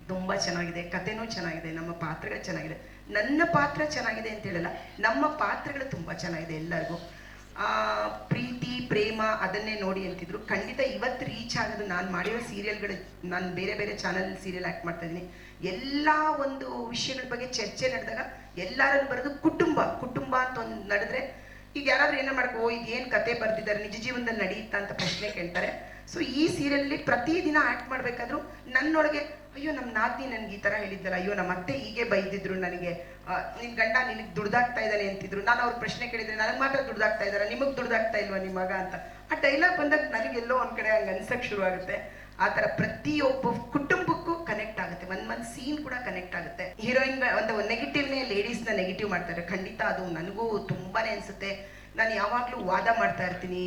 ತುಂಬ ಚೆನ್ನಾಗಿದೆ, ಕಥೆನೂ ಚೆನ್ನಾಗಿದೆ, ನಮ್ಮ ಪಾತ್ರಗಳು ಚೆನ್ನಾಗಿದೆ. ನನ್ನ ಪಾತ್ರ ಚೆನ್ನಾಗಿದೆ ಅಂತ ಹೇಳಲ್ಲ, ನಮ್ಮ ಪಾತ್ರಗಳು ತುಂಬ ಚೆನ್ನಾಗಿದೆ. ಎಲ್ಲರಿಗೂ ಪ್ರೀತಿ ಪ್ರೇಮ ಅದನ್ನೇ ನೋಡಿ ಅಂತಿದ್ರು. ಖಂಡಿತ ಇವತ್ತು ರೀಚ್ ಆಗೋದು ನಾನು ಮಾಡಿರೋ ಸೀರಿಯಲ್ಗಳು, ನಾನು ಬೇರೆ ಬೇರೆ ಚಾನಲ್ ಸೀರಿಯಲ್ ಆ್ಯಕ್ಟ್ ಮಾಡ್ತಾ ಇದ್ದೀನಿ. ಎಲ್ಲ ಒಂದು ವಿಷಯಗಳ ಬಗ್ಗೆ ಚರ್ಚೆ ನಡೆದಾಗ ಎಲ್ಲರಲ್ಲೂ ಬರೋದು ಕುಟುಂಬ ಅಂತ ಒಂದು ನಡೆದ್ರೆ, ಈಗ ಯಾರಾದ್ರೂ ಏನೋ ಮಾಡ್ಕೋ ಇದೇನು ಕತೆ ಬರ್ದಿದ್ದಾರೆ ನಿಜ ಜೀವನದಲ್ಲಿ ನಡೆಯುತ್ತಾ ಅಂತ ಪ್ರಶ್ನೆ ಕೇಳ್ತಾರೆ. ಸೊ ಈ ಸೀರಿಯಲಲ್ಲಿ ಪ್ರತಿದಿನ ಆ್ಯಕ್ಟ್ ಮಾಡಬೇಕಾದ್ರೂ ನನ್ನೊಳಗೆ ಅಯ್ಯೋ ನಮ್ಮ ನಾದಿನಿ ನನಗೆ ಈ ಥರ ಹೇಳಿದ್ದಲ್ಲ, ಅಯ್ಯೋ ನಮ್ಮ ಅತ್ತೆ ಹೀಗೆ ಬೈದಿದ್ರು ನನಗೆ, ನಿನ್ನ ಗಂಡ ನಿನಗೆ ದುಡ್ದಾಗ್ತಾ ಇದ್ದಾನೆ ಅಂತಿದ್ರು. ನಾನು ಅವ್ರ ಪ್ರಶ್ನೆ ಕೇಳಿದ್ರೆ ನನಗೆ ಮಾತ್ರ ದುಡ್ದಾಗ್ತಾ ಇದ್ದಾರೆ, ನಿಮಗೆ ದುಡ್ದಾಗ್ತಾ ಇಲ್ವಾ ನಿಮ್ಮ ಮಗ ಅಂತ. ಆ ಡೈಲಾಗ್ ಬಂದಾಗ ನನಗೆಲ್ಲೋ ಒಂದು ಕಡೆ ಹಂಗೆ ಅನ್ಸಕ್ಕೆ ಶುರುವಾಗುತ್ತೆ. ಆ ಥರ ಪ್ರತಿಯೊಬ್ಬ ಕುಟುಂಬಕ್ಕೂ ಕನೆಕ್ಟ್ ಆಗುತ್ತೆ, ಒಂದು ಸೀನ್ ಕೂಡ ಕನೆಕ್ಟ್ ಆಗುತ್ತೆ. ಹೀರೋಯಿನ್ ಒಂದು ನೆಗೆಟಿವ್ನೇ ಲೇಡೀಸ್ನ ನೆಗೆಟಿವ್ ಮಾಡ್ತಾರೆ. ಖಂಡಿತ ಅದು ನನಗೂ ತುಂಬಾನೇ ಅನಿಸುತ್ತೆ. ನಾನು ಯಾವಾಗಲೂ ವಾದ ಮಾಡ್ತಾ ಇರ್ತೀನಿ,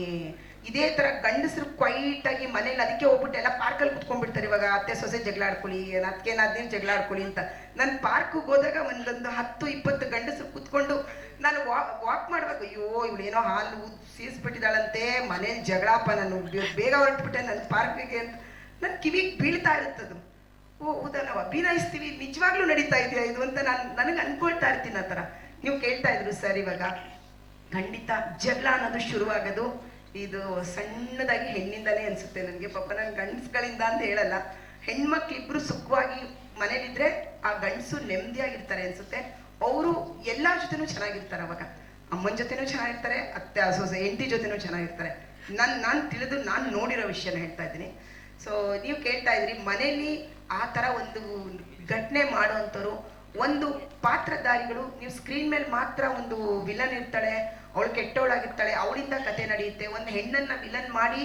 ಇದೇ ಥರ ಗಂಡಸರು ಕ್ವೈಟಾಗಿ ಮನೇಲಿ ಅದಕ್ಕೆ ಹೋಗ್ಬಿಟ್ಟು ಎಲ್ಲ ಪಾರ್ಕಲ್ಲಿ ಕುತ್ಕೊಂಡ್ಬಿಡ್ತಾರೆ. ಇವಾಗ ಅತ್ತೆ ಸೊಸೆ ಜಗಳ ಆಡ್ಕೊಳ್ಳಿ, ಅದಕ್ಕೆ ನಾದಿನ ಜಗಳ ಆಡ್ಕೊಳ್ಳಿ ಅಂತ. ನಾನು ಪಾರ್ಕಿಗೆ ಹೋದಾಗ ಒಂದೊಂದು 10-20 ಗಂಡಸರು ಕುತ್ಕೊಂಡು ನಾನು ವಾಕ್ ಮಾಡ್ಬೇಕು. ಅಯ್ಯೋ ಇವಳೇನೋ ಹಾಲು ಸೀರಿಸ್ಬಿಟ್ಟಿದ್ದಾಳಂತೆ, ಮನೇಲಿ ಜಗಳಪ್ಪ, ನಾನು ಬೇಗ ಹೊರಟ್ಬಿಟ್ಟೆ ನನ್ನ ಪಾರ್ಕಿಗೆ ಅಂತ ನನ್ನ ಕಿವಿಗೆ ಬೀಳ್ತಾ ಇರುತ್ತದು. ಓ ಹೌದಾ, ನಾವು ಅಭಿನಯಿಸ್ತೀವಿ, ನಿಜವಾಗ್ಲೂ ನಡೀತಾ ಇದೆಯಾ ಇದು ಅಂತ ನನಗೆ ಅನ್ಕೊಳ್ತಾ ಇರ್ತೀನಿ. ಆ ಥರ ನೀವು ಕೇಳ್ತಾ ಇದ್ರು ಸರ್. ಇವಾಗ ಖಂಡಿತ ಜಗಳ ಅನ್ನೋದು ಶುರುವಾಗೋದು ಇದು ಸಣ್ಣದಾಗಿ ಹೆಣ್ಣಿಂದಲೇ ಅನ್ಸುತ್ತೆ ನನಗೆ. ಪಾಪ ನಾನು ಗಂಡಸ್ಗಳಿಂದ ಅಂತ ಹೇಳಲ್ಲ, ಹೆಣ್ಮಕ್ಳಿಬ್ರು ಸುಖವಾಗಿ ಮನೇಲಿದ್ರೆ ಆ ಗಂಡಸು ನೆಮ್ಮದಿಯಾಗಿರ್ತಾರೆ ಅನ್ಸುತ್ತೆ. ಅವರು ಎಲ್ಲರ ಜೊತೆನೂ ಚೆನ್ನಾಗಿರ್ತಾರೆ. ಅವಾಗ ಅಮ್ಮನ ಜೊತೆನೂ ಚೆನ್ನಾಗಿರ್ತಾರೆ, ಅತ್ತೆ ಸೊಸೆ ಹೆಂಡತಿ ಜೊತೆನೂ ಚೆನ್ನಾಗಿರ್ತಾರೆ. ನಾನು ತಿಳಿದು ನಾನು ನೋಡಿರೋ ವಿಷಯನ ಹೇಳ್ತಾ ಇದ್ದೀನಿ. ಸೊ ನೀವು ಕೇಳ್ತಾ ಇದ್ರಿ ಮನೇಲಿ ಆ ಥರ ಒಂದು ಘಟನೆ ಮಾಡುವಂಥವ್ರು, ಒಂದು ಪಾತ್ರಧಾರಿಗಳು. ನೀವು ಸ್ಕ್ರೀನ್ ಮೇಲೆ ಮಾತ್ರ ಒಂದು ವಿಲನ್ ಇರ್ತಾಳೆ, ಅವಳು ಕೆಟ್ಟವಳಾಗಿರ್ತಾಳೆ, ಅವಳಿಂದ ಕತೆ ನಡೆಯುತ್ತೆ. ಒಂದು ಹೆಣ್ಣನ್ನ ವಿಲನ್ ಮಾಡಿ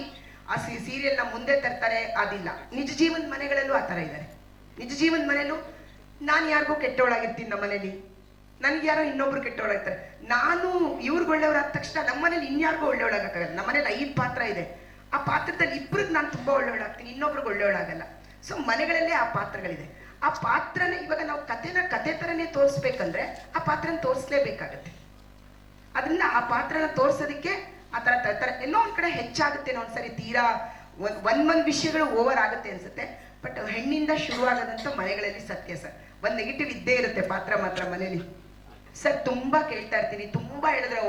ಆ ಸೀರಿಯಲ್ನ ಮುಂದೆ ತರ್ತಾರೆ, ಅದಿಲ್ಲ. ನಿಜ ಜೀವನದ ಮನೆಗಳಲ್ಲೂ ಆ ಥರ ಇದ್ದಾರೆ. ನಿಜ ಜೀವನದ ಮನೆಯಲ್ಲೂ ನಾನು ಯಾರಿಗೂ ಕೆಟ್ಟವಳಾಗಿರ್ತೀನಿ, ನಮ್ಮ ಮನೇಲಿ ನನಗೆ ಯಾರೋ ಇನ್ನೊಬ್ರು ಕೆಟ್ಟವಳಾಗ್ತಾರೆ. ನಾನು ಇವ್ರಿಗೆ ಒಳ್ಳೆಯವ್ರಾದ ತಕ್ಷಣ ನಮ್ಮ ಮನೇಲಿ ಇನ್ಯಾರಿಗೂ ಒಳ್ಳೆಯವಳಾಗಕ್ಕಾಗಲ್ಲ. ನಮ್ಮ ಮನೇಲಿ 5 ಪಾತ್ರ ಇದೆ, ಆ ಪಾತ್ರದಲ್ಲಿ ಇಬ್ಬರಿಗೆ ನಾನು ತುಂಬ ಒಳ್ಳೆಯವಳಾಗ್ತೀನಿ, ಇನ್ನೊಬ್ರಿಗೆ ಒಳ್ಳೆಯವಳಾಗಲ್ಲ. ಸೊ ಮನೆಗಳಲ್ಲೇ ಆ ಪಾತ್ರಗಳಿದೆ. ಆ ಪಾತ್ರನೇ ಇವಾಗ ನಾವು ಕತೆ ಥರನೇ ತೋರಿಸ್ಬೇಕಂದ್ರೆ ಆ ಪಾತ್ರನ ತೋರಿಸ್ಲೇಬೇಕಾಗತ್ತೆ. ಅದನ್ನ ಆ ಪಾತ್ರನ ತೋರಿಸೋದಕ್ಕೆ ಆ ಥರ ಎಲ್ಲೋ ಒಂದು ಕಡೆ ಹೆಚ್ಚಾಗುತ್ತೆ. ಒಂದ್ಸರಿ ತೀರಾ ಒಂದ್ ವಿಷಯಗಳು ಓವರ್ ಆಗುತ್ತೆ ಅನ್ಸುತ್ತೆ. ಬಟ್ ಹೆಣ್ಣಿಂದ ಶುರುವಾಗದಂತ ಮನೆಗಳಲ್ಲಿ ಸತ್ಯ ಸರ್. ಒಂದು ನೆಗೆಟಿವ್ ಇದ್ದೇ ಇರುತ್ತೆ ಪಾತ್ರ ಮಾತ್ರ ಮನೇಲಿ ಸರ್. ತುಂಬಾ ಕೇಳ್ತಾ ಇರ್ತೀನಿ, ತುಂಬಾ ಹೇಳಿದ್ರೆ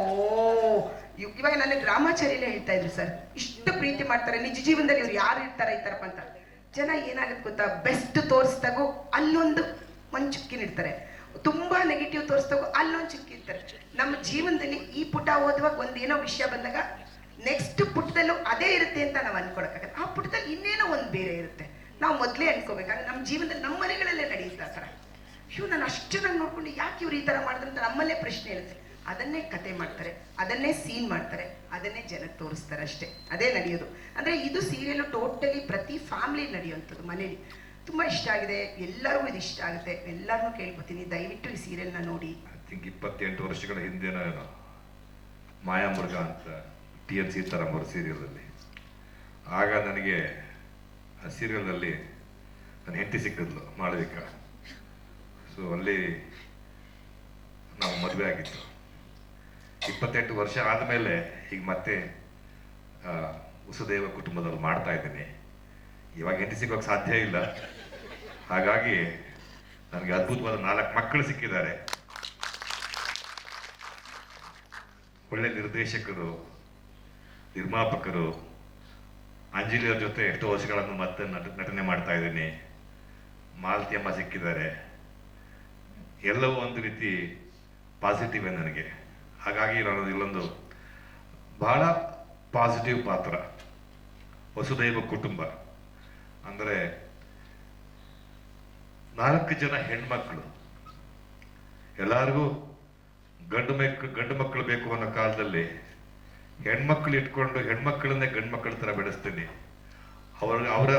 ಇವಾಗ ನನಗೆ ರಾಮಾಚಾರ್ಯಲೇ ಹೇಳ್ತಾ ಇದ್ರು ಸರ್, ಇಷ್ಟು ಪ್ರೀತಿ ಮಾಡ್ತಾರೆ, ನಿಜ ಜೀವನದಲ್ಲಿ ಇವ್ರು ಯಾರು ಇರ್ತಾರೆ ಈ ಥರಪ್ಪ ಅಂತ. ಜನ ಏನಾಗುತ್ತೆ ಗೊತ್ತಾ, ಬೆಸ್ಟ್ ತೋರಿಸ್ದಾಗೂ ಅಲ್ಲೊಂದು ಚುಕ್ಕಿನಿಡ್ತಾರೆ, ತುಂಬಾ ನೆಗೆಟಿವ್ ತೋರಿಸ್ದಾಗೂ ಅಲ್ಲೊಂದು ಚುಕ್ಕಿರ್ತಾರೆ. ನಮ್ಮ ಜೀವನದಲ್ಲಿ ಈ ಪುಟ ಓದುವಾಗ ಒಂದೇನೋ ವಿಷಯ ಬಂದಾಗ ನೆಕ್ಸ್ಟ್ ಪುಟದಲ್ಲೂ ಅದೇ ಇರುತ್ತೆ ಅಂತ ನಾವು ಅನ್ಕೊಳಕ್ಕಾಗಲ್ಲ. ಆ ಪುಟದಲ್ಲಿ ಇನ್ನೇನೋ ಒಂದು ಬೇರೆ ಇರುತ್ತೆ. ನಾವು ಮೊದಲೇ ಅನ್ಕೋಬೇಕಾದ್ರೆ ನಮ್ಮ ಜೀವನದಲ್ಲಿ ನಮ್ಮ ಮನೆಗಳಲ್ಲೇ ನಡೆಯುತ್ತೆ ಆ ಥರ. ನಾನು ಅಷ್ಟು ಚೆನ್ನಾಗಿ ನೋಡ್ಕೊಂಡು ಯಾಕೆ ಇವ್ರು ಈ ಥರ ಮಾಡಿದ್ರೆ ಅಂತ ನಮ್ಮಲ್ಲೇ ಪ್ರಶ್ನೆ ಇರುತ್ತೆ. ಅದನ್ನೇ ಕತೆ ಮಾಡ್ತಾರೆ, ಅದನ್ನೇ ಸೀನ್ ಮಾಡ್ತಾರೆ, ಅದನ್ನೇ ಜನಕ್ಕೆ ತೋರಿಸ್ತಾರೆ, ಅಷ್ಟೇ. ಅದೇ ನಡೆಯೋದು. ಅಂದರೆ ಇದು ಸೀರಿಯಲ್ ಟೋಟಲಿ ಪ್ರತಿ ಫ್ಯಾಮಿಲಿ ನಡೆಯುವಂಥದ್ದು. ಮನೇಲಿ ತುಂಬ ಇಷ್ಟ ಆಗಿದೆ, ಎಲ್ಲರಿಗೂ ಇದು ಇಷ್ಟ ಆಗುತ್ತೆ. ಎಲ್ಲರನ್ನೂ ಕೇಳ್ಕೊತೀನಿ, ದಯವಿಟ್ಟು ಈ ಸೀರಿಯಲ್ನ ನೋಡಿ. ಐ ಥಿಂಕ್ 28 ವರ್ಷಗಳ ಹಿಂದೆನೋ ಮಾಯಾಮೃಗ ಅಂತ TN ಸೀತಾರಾಮ್ ಅವ್ರ ಸೀರಿಯಲಲ್ಲಿ, ಆಗ ನನಗೆ ಆ ಸೀರಿಯಲ್ನಲ್ಲಿ ನನ್ನ ಹೆಂಡತಿ ಸಿಕ್ಕಿದ್ಲು ಮಾಳವಿಕಾ. ಸೊ ಅಲ್ಲಿ ನಾವು ಮದುವೆ ಆಗಿತ್ತು. 28 ವರ್ಷ ಆದಮೇಲೆ ಈಗ ಮತ್ತೆ ವಸುದೇವ ಕುಟುಂಬದಲ್ಲಿ ಮಾಡ್ತಾ ಇದ್ದೀನಿ. ಇವಾಗ ಹೆಂಡತಿ ಸಿಗೋಕೆ ಸಾಧ್ಯ ಇಲ್ಲ. ಹಾಗಾಗಿ ನನಗೆ ಅದ್ಭುತವಾದ 4 ಮಕ್ಕಳು ಸಿಕ್ಕಿದ್ದಾರೆ. ಒಳ್ಳೆ ನಿರ್ದೇಶಕರು, ನಿರ್ಮಾಪಕರು. ಅಂಜಲಿ ಅವ್ರ ಜೊತೆ ಎಷ್ಟೋ ವರ್ಷಗಳನ್ನು ಮತ್ತೆ ನಟನೆ ಮಾಡ್ತಾ ಇದ್ದೀನಿ. ಮಾಲತಿ ಅಮ್ಮ ಸಿಕ್ಕಿದ್ದಾರೆ. ಎಲ್ಲವೂ ಒಂದು ರೀತಿ ಪಾಸಿಟಿವ್ ನನಗೆ. ಹಾಗಾಗಿ ನಾನು ಇಲ್ಲೊಂದು ಬಹಳ ಪಾಸಿಟಿವ್ ಪಾತ್ರ, ವಸುದೈವ ಕುಟುಂಬ ಅಂದರೆ 4 ಜನ ಹೆಣ್ಮಕ್ಳು. ಎಲ್ಲರಿಗೂ ಗಂಡು ಮಕ್ಕಳು ಬೇಕು ಅನ್ನೋ ಕಾಲದಲ್ಲಿ ಹೆಣ್ಮಕ್ಳು ಇಟ್ಕೊಂಡು ಹೆಣ್ಮಕ್ಳನ್ನೇ ಗಂಡು ಮಕ್ಕಳ ಥರ ಬೆಳೆಸ್ತೀನಿ.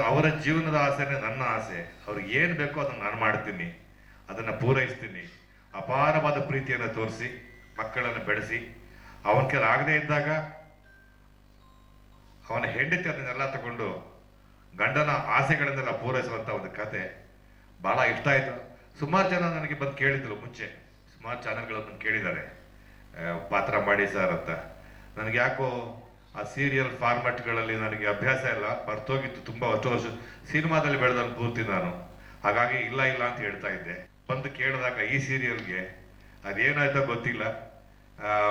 ಅವರ ಜೀವನದ ಆಸೆನೇ ನನ್ನ ಆಸೆ. ಅವ್ರಿಗೆ ಏನು ಬೇಕೋ ಅದನ್ನು ನಾನು ಮಾಡ್ತೀನಿ, ಅದನ್ನು ಪೂರೈಸ್ತೀನಿ. ಅಪಾರವಾದ ಪ್ರೀತಿಯನ್ನು ತೋರಿಸಿ ಮಕ್ಕಳನ್ನು ಬೆಳೆಸಿ, ಅವನ ಕೆಲ ಆಗದೆ ಇದ್ದಾಗ ಅವನ ಹೆಂಡತಿ ಅದನ್ನೆಲ್ಲ ತಗೊಂಡು ಗಂಡನ ಆಸೆಗಳನ್ನೆಲ್ಲ ಪೂರೈಸುವಂಥ ಒಂದು ಕತೆ ಬಹಳ ಇಷ್ಟ ಆಯಿತು. ಸುಮಾರು ಜನ ನನಗೆ ಬಂದು ಕೇಳಿದ್ರು, ಮುಂಚೆ ಸುಮಾರು ಚಾನಲ್ಗಳು ಬಂದು ಕೇಳಿದ್ದಾರೆ ಪಾತ್ರ ಮಾಡಿ ಸರ್ ಅಂತ. ನನಗೆ ಯಾಕೋ ಆ ಸೀರಿಯಲ್ ಫಾರ್ಮ್ಯಾಟ್ಗಳಲ್ಲಿ ನನಗೆ ಅಭ್ಯಾಸ ಇಲ್ಲ, ಬರ್ತೋಗಿತ್ತು. ತುಂಬ ವರ್ಷ ಸಿನಿಮಾದಲ್ಲಿ ಬೆಳೆದಲ್ಲಿ ಪೂರ್ತಿ ನಾನು. ಹಾಗಾಗಿ ಇಲ್ಲ ಅಂತ ಹೇಳ್ತಾ ಇದ್ದೆ. ಬಂದು ಕೇಳಿದಾಗ ಈ ಸೀರಿಯಲ್ಗೆ ಅದೇನಾಯ್ತೋ ಗೊತ್ತಿಲ್ಲ,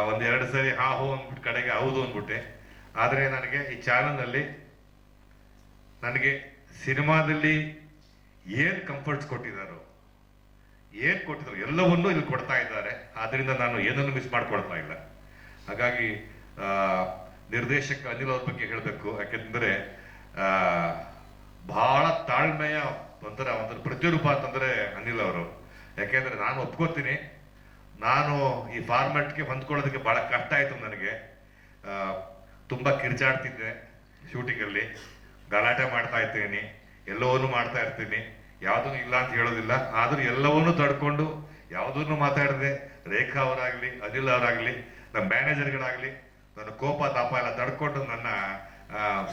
1-2 ಸರಿ ಹಾ ಹೋ ಅಂದ್ಬಿಟ್ಟು ಕಡೆಗೆ ಹೌದು ಅಂದ್ಬಿಟ್ಟೆ. ಆದರೆ ನನಗೆ ಈ ಚಾನಲ್ನಲ್ಲಿ ನನಗೆ ಸಿನಿಮಾದಲ್ಲಿ ಏನು ಕಂಫರ್ಟ್ಸ್ ಕೊಟ್ಟಿದ್ದಾರೋ ಎಲ್ಲವನ್ನೂ ಇಲ್ಲಿ ಕೊಡ್ತಾ ಇದ್ದಾರೆ. ಆದ್ದರಿಂದ ನಾನು ಏನನ್ನು ಮಿಸ್ ಮಾಡ್ಕೊಳ್ತಾ ಇಲ್ಲ. ಹಾಗಾಗಿ ನಿರ್ದೇಶಕ ಅನಿಲ್ ಅವ್ರ ಬಗ್ಗೆ ಹೇಳಬೇಕು. ಯಾಕೆಂದರೆ ಬಹಳ ತಾಳ್ಮೆಯ ಒಂಥರ ಪ್ರತಿರೂಪ ಅಂತಂದರೆ ಅನಿಲ್ ಅವರು. ಯಾಕೆಂದರೆ ನಾನು ಒಪ್ಕೋತೀನಿ, ನಾನು ಈ ಫಾರ್ಮ್ಯಾಟ್ಗೆ ಹೊಂದ್ಕೊಳ್ಳೋದಕ್ಕೆ ಭಾಳ ಕಷ್ಟ ಆಯಿತು ನನಗೆ. ತುಂಬ ಕಿರ್ಚಾಡ್ತಿದ್ದೆ ಶೂಟಿಂಗಲ್ಲಿ, ಗಲಾಟೆ ಮಾಡ್ತಾ ಇರ್ತೀನಿ, ಎಲ್ಲವನ್ನೂ ಮಾಡ್ತಾ ಇರ್ತೀನಿ, ಯಾವುದೂ ಇಲ್ಲ ಅಂತ ಹೇಳೋದಿಲ್ಲ. ಆದರೂ ಎಲ್ಲವನ್ನೂ ತಡ್ಕೊಂಡು ಯಾವುದನ್ನು ಮಾತಾಡದೆ ರೇಖಾ ಅವರಾಗಲಿ ಅನಿಲ್ ಅವರಾಗಲಿ ನಮ್ಮ ಮ್ಯಾನೇಜರ್ಗಳಾಗಲಿ ನನ್ನ ಕೋಪ ತಾಪ ಎಲ್ಲ ತಡ್ಕೊಂಡು ನನ್ನ